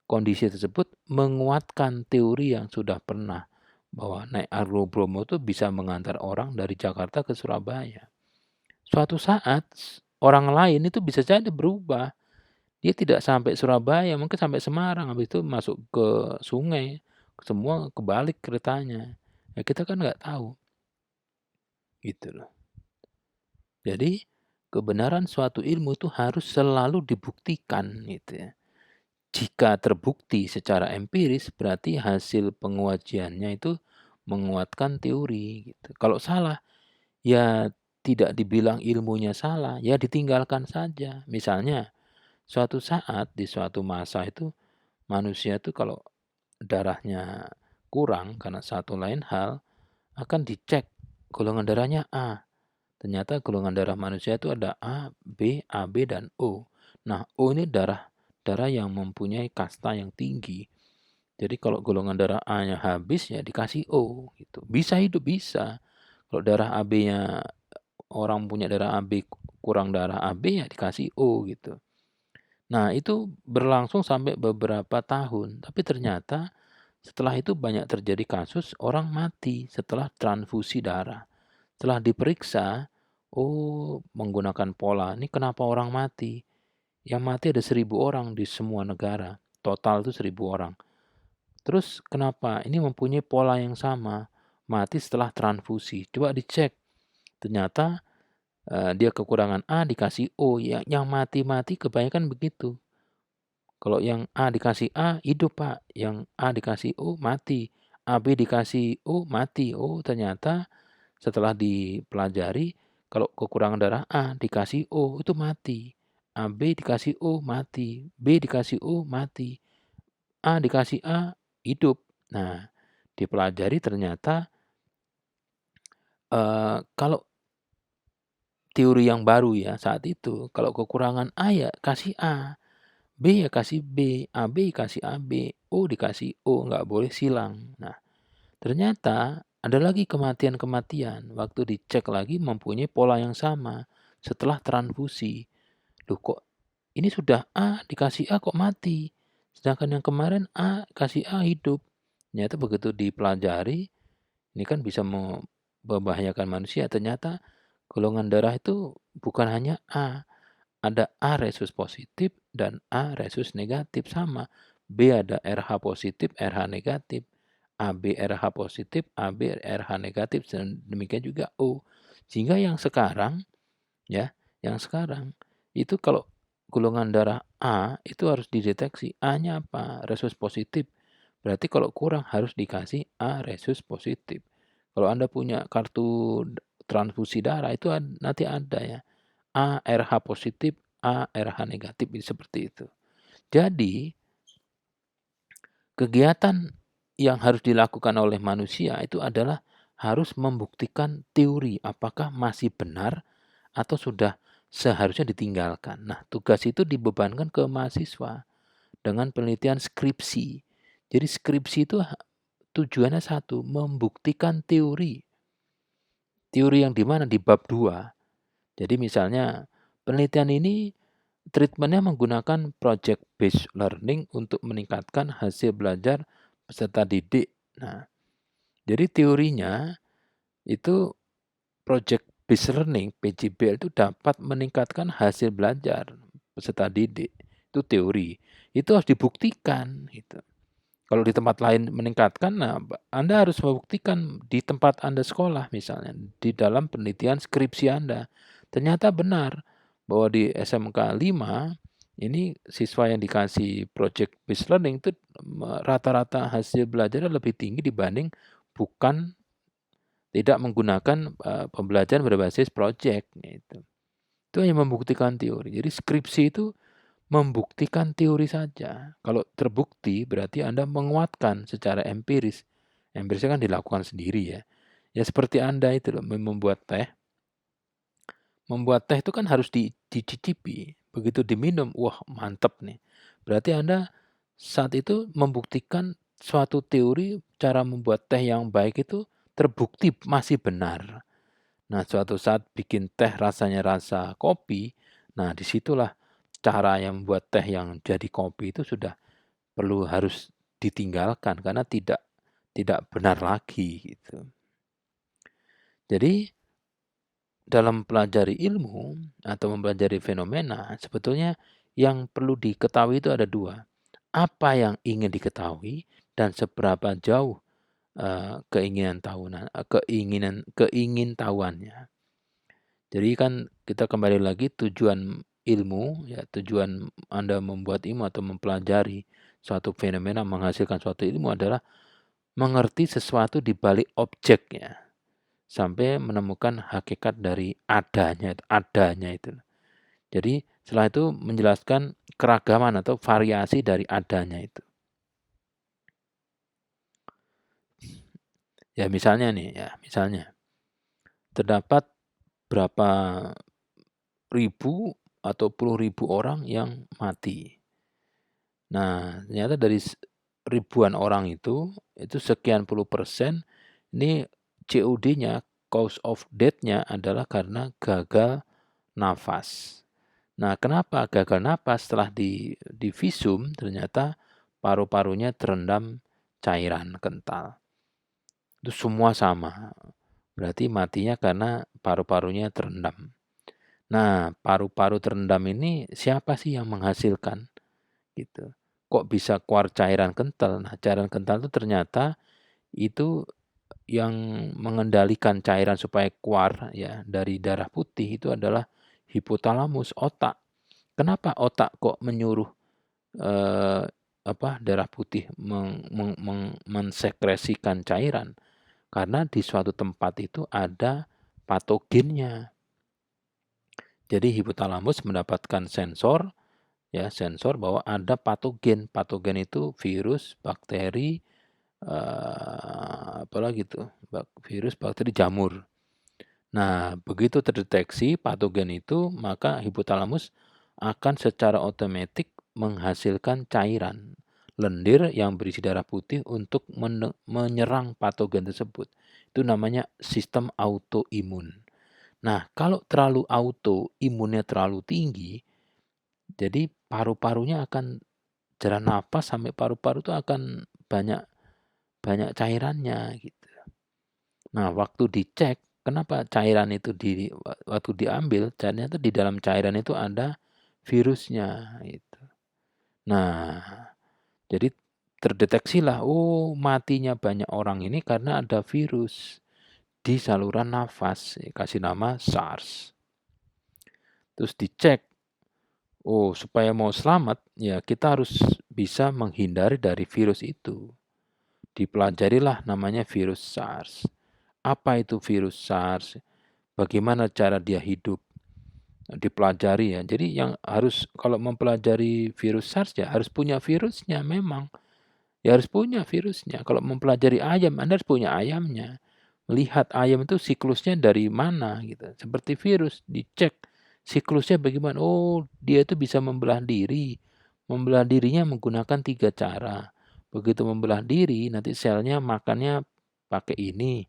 kondisi tersebut menguatkan teori yang sudah pernah bahwa naik Argo Bromo itu bisa mengantar orang dari Jakarta ke Surabaya. Suatu saat orang lain itu bisa jadi berubah. Dia tidak sampai Surabaya, mungkin sampai Semarang, habis itu masuk ke sungai, semua kebalik keretanya. Ya kita kan nggak tahu. Gitu loh. Jadi kebenaran suatu ilmu itu harus selalu dibuktikan gitu ya. Jika terbukti secara empiris berarti hasil pengujiannya itu menguatkan teori gitu. Kalau salah, ya tidak dibilang ilmunya salah, ya ditinggalkan saja. Misalnya, suatu saat di suatu masa itu manusia itu kalau darahnya kurang karena satu lain hal, akan dicek golongan darahnya A. Ternyata golongan darah manusia itu ada A, B, AB, dan O. Nah, O ini darah darah yang mempunyai kasta yang tinggi. Jadi kalau golongan darah A-nya habis ya dikasih O gitu. Bisa hidup bisa. Kalau darah AB-nya orang punya darah AB kurang darah AB ya dikasih O gitu. Nah, itu berlangsung sampai beberapa tahun, tapi ternyata setelah itu banyak terjadi kasus orang mati setelah transfusi darah. Setelah diperiksa, oh menggunakan pola, ini kenapa orang mati? Yang mati ada 1.000 orang di semua negara, total itu 1.000 orang. Terus kenapa? Ini mempunyai pola yang sama, mati setelah transfusi. Coba dicek, ternyata dia kekurangan A dikasih O, yang mati-mati kebanyakan begitu. Kalau yang A dikasih A, hidup Pak. Yang A dikasih O, mati. AB dikasih O, mati. Oh, ternyata setelah dipelajari, kalau kekurangan darah A dikasih O, itu mati. AB dikasih O, mati. B dikasih O, mati. A dikasih A, hidup. Nah, dipelajari ternyata kalau teori yang baru ya saat itu, kalau kekurangan A ya kasih A. B ya kasih B, AB kasih AB, O dikasih O, nggak boleh silang. Nah, ternyata ada lagi kematian-kematian, waktu dicek lagi mempunyai pola yang sama setelah transfusi. Loh kok ini sudah A dikasih A kok mati, sedangkan yang kemarin A kasih A hidup. Ternyata begitu dipelajari, ini kan bisa membahayakan manusia. Ternyata golongan darah itu bukan hanya A, ada A resus positif dan A resus negatif sama. B ada RH positif, RH negatif. AB RH positif, AB RH negatif, dan demikian juga O. Sehingga yang sekarang itu kalau golongan darah A itu harus dideteksi A-nya apa? Resus positif. Berarti kalau kurang harus dikasih A resus positif. Kalau Anda punya kartu transfusi darah itu nanti ada ya. A RH positif, A RH negatif, seperti itu. Jadi kegiatan yang harus dilakukan oleh manusia itu adalah harus membuktikan teori apakah masih benar atau sudah seharusnya ditinggalkan. Nah, tugas itu dibebankan ke mahasiswa dengan penelitian skripsi. Jadi skripsi itu tujuannya satu, membuktikan teori. Teori yang di mana? Di bab 2. Jadi misalnya penelitian ini treatmentnya menggunakan project based learning untuk meningkatkan hasil belajar peserta didik. Nah, jadi teorinya itu project based learning PJBL itu dapat meningkatkan hasil belajar peserta didik. Itu teori. Itu harus dibuktikan gitu. Kalau di tempat lain meningkatkan, nah Anda harus membuktikan di tempat Anda sekolah misalnya, di dalam penelitian skripsi Anda. Ternyata benar bahwa di SMK 5 ini siswa yang dikasih project based learning itu rata-rata hasil belajarnya lebih tinggi dibanding bukan tidak menggunakan pembelajaran berbasis project gitu. Itu hanya membuktikan teori. Jadi skripsi itu membuktikan teori saja. Kalau terbukti berarti Anda menguatkan secara empiris. Empirisnya kan dilakukan sendiri ya. Ya seperti Anda itu loh, membuat teh. Membuat teh itu kan harus dicicipi. Begitu diminum, wah mantep nih. Berarti Anda saat itu membuktikan suatu teori cara membuat teh yang baik itu terbukti masih benar. Nah, suatu saat bikin teh rasanya rasa kopi, nah disitulah cara yang membuat teh yang jadi kopi itu sudah harus ditinggalkan karena tidak benar lagi gitu. Jadi dalam pelajari ilmu atau mempelajari fenomena sebetulnya yang perlu diketahui itu ada 2. Apa yang ingin diketahui dan seberapa jauh keingintahuannya. Jadi kan kita kembali lagi tujuan ilmu, ya tujuan Anda membuat ilmu atau mempelajari suatu fenomena, menghasilkan suatu ilmu adalah mengerti sesuatu di balik objeknya sampai menemukan hakikat dari adanya itu. Jadi setelah itu menjelaskan keragaman atau variasi dari adanya itu. Ya misalnya terdapat berapa ribu atau puluh ribu orang yang mati. Nah, ternyata dari ribuan orang itu sekian puluh persen ini COD-nya, cause of death-nya adalah karena gagal nafas. Nah, kenapa gagal nafas? Setelah di visum ternyata paru-parunya terendam cairan kental. Itu semua sama. Berarti matinya karena paru-parunya terendam. Nah, paru-paru terendam ini siapa sih yang menghasilkan? Gitu. Kok bisa keluar cairan kental? Nah, cairan kental itu ternyata itu yang mengendalikan cairan supaya keluar ya dari darah putih itu adalah hipotalamus, otak. Kenapa otak kok menyuruh darah putih mensekresikan cairan? Karena di suatu tempat itu ada patogennya. Jadi hipotalamus mendapatkan sensor bahwa ada patogen. Patogen itu virus, bakteri, apalagi tuh, virus, bakteri, jamur. Nah, begitu terdeteksi patogen itu, maka hipotalamus akan secara otomatis menghasilkan cairan lendir yang berisi darah putih untuk menyerang patogen tersebut. Itu namanya sistem autoimun. Nah, kalau terlalu imunnya terlalu tinggi, jadi paru-parunya akan jalan nafas sampai paru-paru itu akan banyak cairannya gitu. Nah, waktu dicek, kenapa cairan itu waktu diambil, ternyata di dalam cairan itu ada virusnya gitu. Nah, jadi terdeteksilah, matinya banyak orang ini karena ada virus di saluran nafas, kasih nama SARS. Terus dicek, supaya mau selamat, ya kita harus bisa menghindari dari virus itu. Dipelajarilah namanya virus SARS. Apa itu virus SARS? Bagaimana cara dia hidup? Dipelajari ya. Jadi yang harus kalau mempelajari virus SARS ya harus punya virusnya memang. Ya harus punya virusnya. Kalau mempelajari ayam, Anda harus punya ayamnya. Melihat ayam itu siklusnya dari mana gitu. Seperti virus, dicek siklusnya bagaimana. Dia itu bisa membelah diri. Membelah dirinya menggunakan 3 cara. Begitu membelah diri, nanti selnya makannya pakai ini.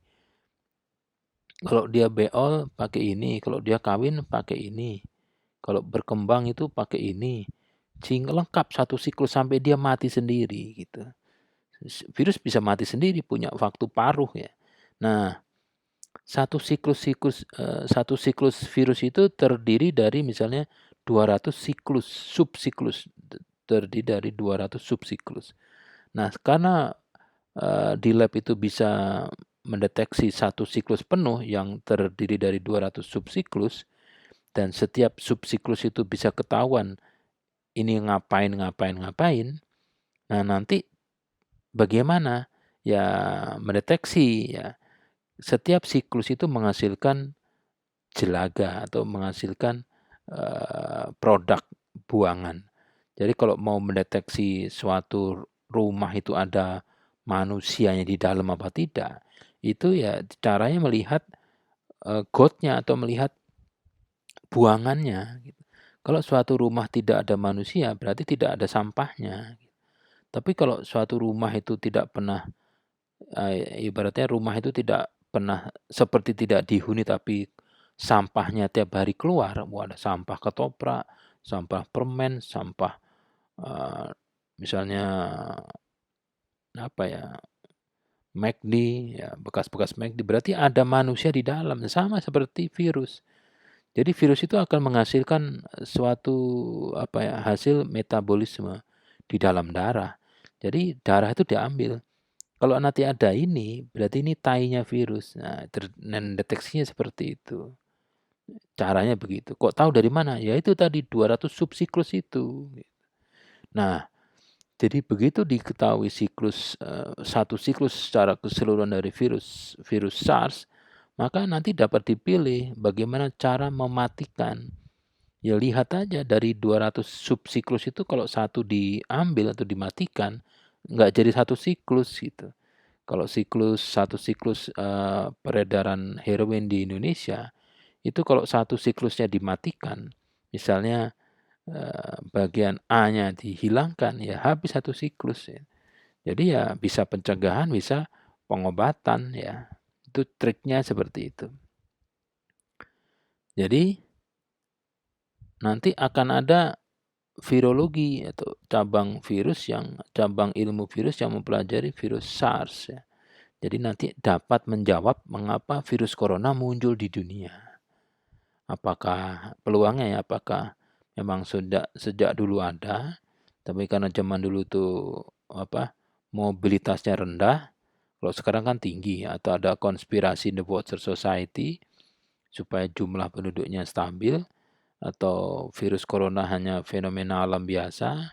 Kalau dia beol pakai ini, kalau dia kawin pakai ini. Kalau berkembang itu pakai ini. Sehingga lengkap satu siklus sampai dia mati sendiri gitu. Virus bisa mati sendiri, punya waktu paruh ya. Nah, satu siklus virus itu terdiri dari misalnya 200 siklus, subsiklus. Terdiri dari 200 subsiklus. Nah, karena di lab itu bisa mendeteksi satu siklus penuh yang terdiri dari 200 subsiklus, dan setiap subsiklus itu bisa ketahuan ini ngapain. Nah, nanti bagaimana ya mendeteksi ya setiap siklus itu menghasilkan jelaga atau menghasilkan produk buangan. Jadi kalau mau mendeteksi suatu rumah itu ada manusianya di dalam apa tidak, itu ya caranya melihat gotnya atau melihat buangannya. Gitu. Kalau suatu rumah tidak ada manusia, berarti tidak ada sampahnya. Tapi kalau suatu rumah itu tidak pernah, ibaratnya rumah itu tidak pernah seperti tidak dihuni tapi sampahnya tiap hari keluar, ada sampah ketoprak, sampah permen, sampah misalnya McD, ya bekas-bekas McD, berarti ada manusia di dalam, sama seperti virus. Jadi virus itu akan menghasilkan suatu hasil metabolisme di dalam darah. Jadi darah itu diambil. Kalau nanti ada ini, berarti ini tainya virus. Nah, deteksinya seperti itu. Caranya begitu. Kok tahu dari mana? Ya itu tadi 200 subsiklus itu. Nah, Jadi begitu diketahui satu siklus secara keseluruhan dari virus SARS, maka nanti dapat dipilih bagaimana cara mematikan. Ya lihat aja dari 200 subsiklus itu kalau satu diambil atau dimatikan, nggak jadi satu siklus gitu. Kalau satu siklus peredaran heroin di Indonesia, itu kalau satu siklusnya dimatikan, misalnya bagian A-nya dihilangkan, ya habis satu siklus ya. Jadi ya bisa pencegahan, bisa pengobatan ya. Itu triknya seperti itu. Jadi nanti akan ada virologi atau cabang ilmu virus yang mempelajari virus SARS ya. Jadi nanti dapat menjawab mengapa virus corona muncul di dunia. Apakah peluangnya ya, apakah memang sejak dulu ada, tapi karena zaman dulu tuh mobilitasnya rendah, kalau sekarang kan tinggi, atau ada konspirasi The Water Society supaya jumlah penduduknya stabil, atau virus corona hanya fenomena alam biasa,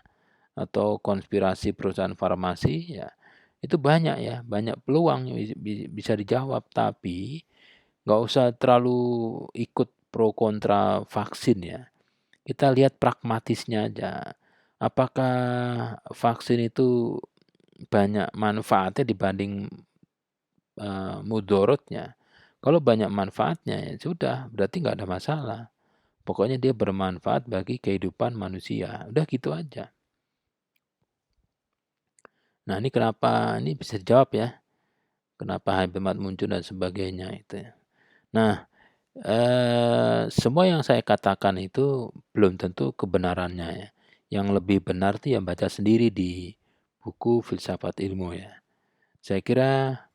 atau konspirasi perusahaan farmasi, ya itu banyak ya, banyak peluang yang bisa dijawab, tapi nggak usah terlalu ikut pro kontra vaksin ya. Kita lihat pragmatisnya aja. Apakah vaksin itu banyak manfaatnya dibanding mudorotnya? Kalau banyak manfaatnya ya sudah, berarti nggak ada masalah. Pokoknya dia bermanfaat bagi kehidupan manusia. Udah gitu aja. Nah ini kenapa, ini bisa dijawab ya. Kenapa HPMAT muncul dan sebagainya itu ya. Nah, semua yang saya katakan itu belum tentu kebenarannya ya. Yang lebih benar itu yang baca sendiri di buku Filsafat Ilmu ya. Saya kira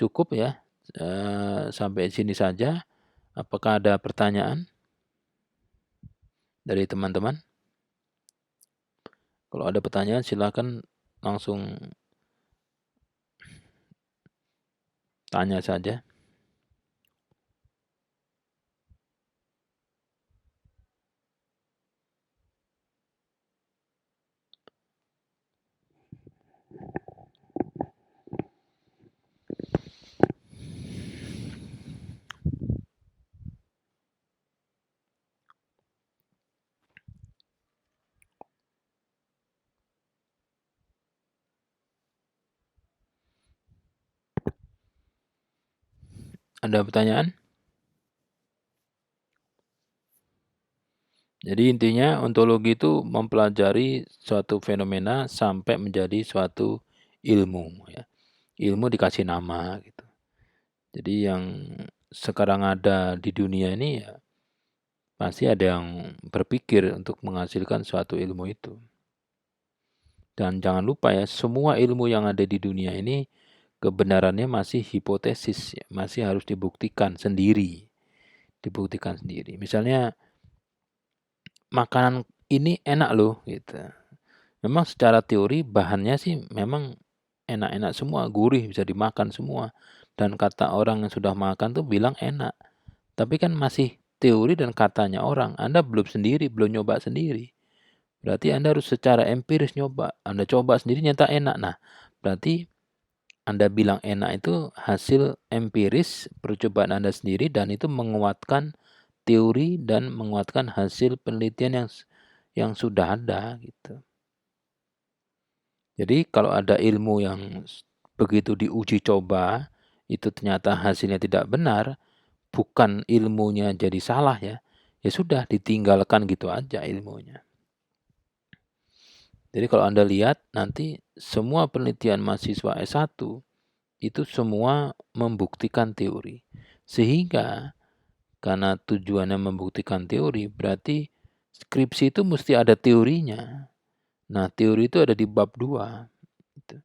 cukup ya. Sampai sini saja. Apakah ada pertanyaan dari teman-teman? Kalau ada pertanyaan silakan langsung tanya saja. Ada pertanyaan? Jadi intinya ontologi itu mempelajari suatu fenomena sampai menjadi suatu ilmu ya. Ilmu dikasih nama gitu. Jadi yang sekarang ada di dunia ini ya pasti ada yang berpikir untuk menghasilkan suatu ilmu itu. Dan jangan lupa ya, semua ilmu yang ada di dunia ini kebenarannya masih hipotesis, ya, masih harus dibuktikan sendiri. Dibuktikan sendiri. Misalnya makanan ini enak loh gitu. Memang secara teori bahannya sih memang enak-enak semua, gurih, bisa dimakan semua. Dan kata orang yang sudah makan tuh bilang enak. Tapi kan masih teori dan katanya orang. Anda belum nyoba sendiri. Berarti Anda harus secara empiris nyoba. Anda coba sendiri nyata enak. Nah, berarti Anda bilang enak itu hasil empiris percobaan Anda sendiri dan itu menguatkan teori dan menguatkan hasil penelitian yang sudah ada gitu. Jadi kalau ada ilmu yang begitu diuji coba itu ternyata hasilnya tidak benar, bukan ilmunya jadi salah ya. Ya sudah ditinggalkan gitu aja ilmunya. Jadi kalau Anda lihat nanti semua penelitian mahasiswa S1 itu semua membuktikan teori. Sehingga karena tujuannya membuktikan teori berarti skripsi itu mesti ada teorinya. Nah, teori itu ada di bab 2. Gitu.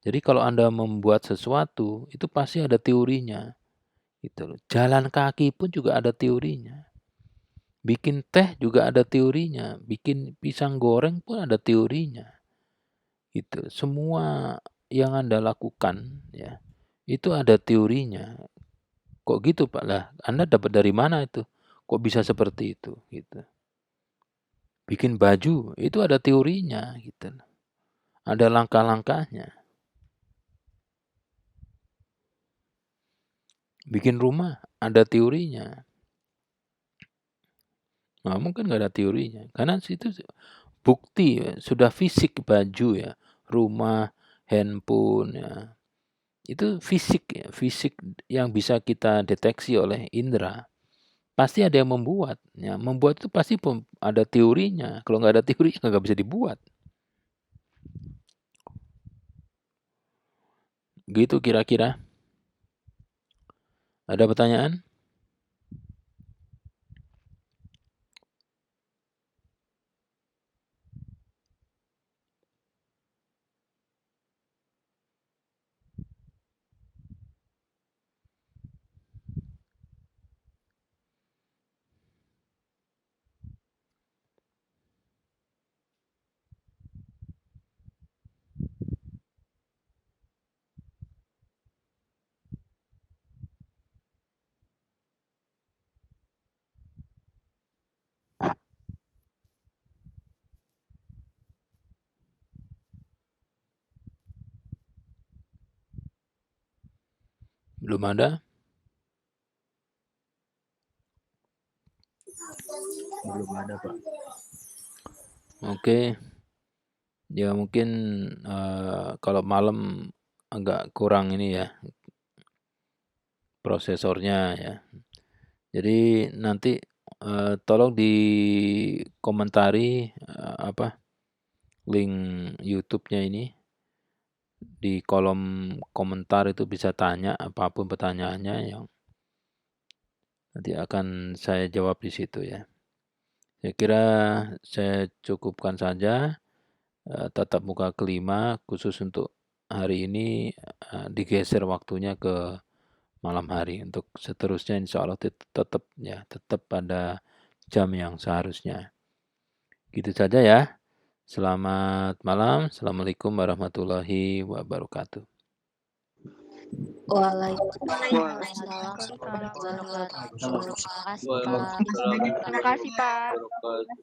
Jadi kalau Anda membuat sesuatu, itu pasti ada teorinya. Gitu. Jalan kaki pun juga ada teorinya. Bikin teh juga ada teorinya. Bikin pisang goreng pun ada teorinya. Gitu. Semua yang Anda lakukan, ya, itu ada teorinya. Kok gitu Pak? Lah, Anda dapat dari mana itu? Kok bisa seperti itu? Gitu. Bikin baju, itu ada teorinya. Gitu. Ada langkah-langkahnya. Bikin rumah, ada teorinya. Nah, mungkin nggak ada teorinya. Karena situ bukti ya, sudah fisik baju ya, rumah, handphone ya. Itu fisik ya, fisik yang bisa kita deteksi oleh indera. Pasti ada yang membuat. Ya, membuat itu pasti ada teorinya. Kalau nggak ada teori nggak bisa dibuat. Gitu kira-kira. Ada pertanyaan? Belum ada? Belum ada, Pak. Oke. Ya mungkin kalau malam agak kurang ini ya prosesornya ya. Jadi nanti tolong dikomentari link YouTube-nya ini di kolom komentar itu bisa tanya apapun pertanyaannya yang nanti akan saya jawab di situ ya. Saya kira saya cukupkan saja tatap muka kelima khusus untuk hari ini digeser waktunya ke malam hari. Untuk seterusnya insya Allah tetap pada jam yang seharusnya. Gitu saja ya. Selamat malam. Assalamualaikum warahmatullahi wabarakatuh. Waalaikumsalam warahmatullahi wabarakatuh. Terima kasih, Pak. Waalaikumsalam Terima kasih, Pak. warahmatullahi wabarakatuh.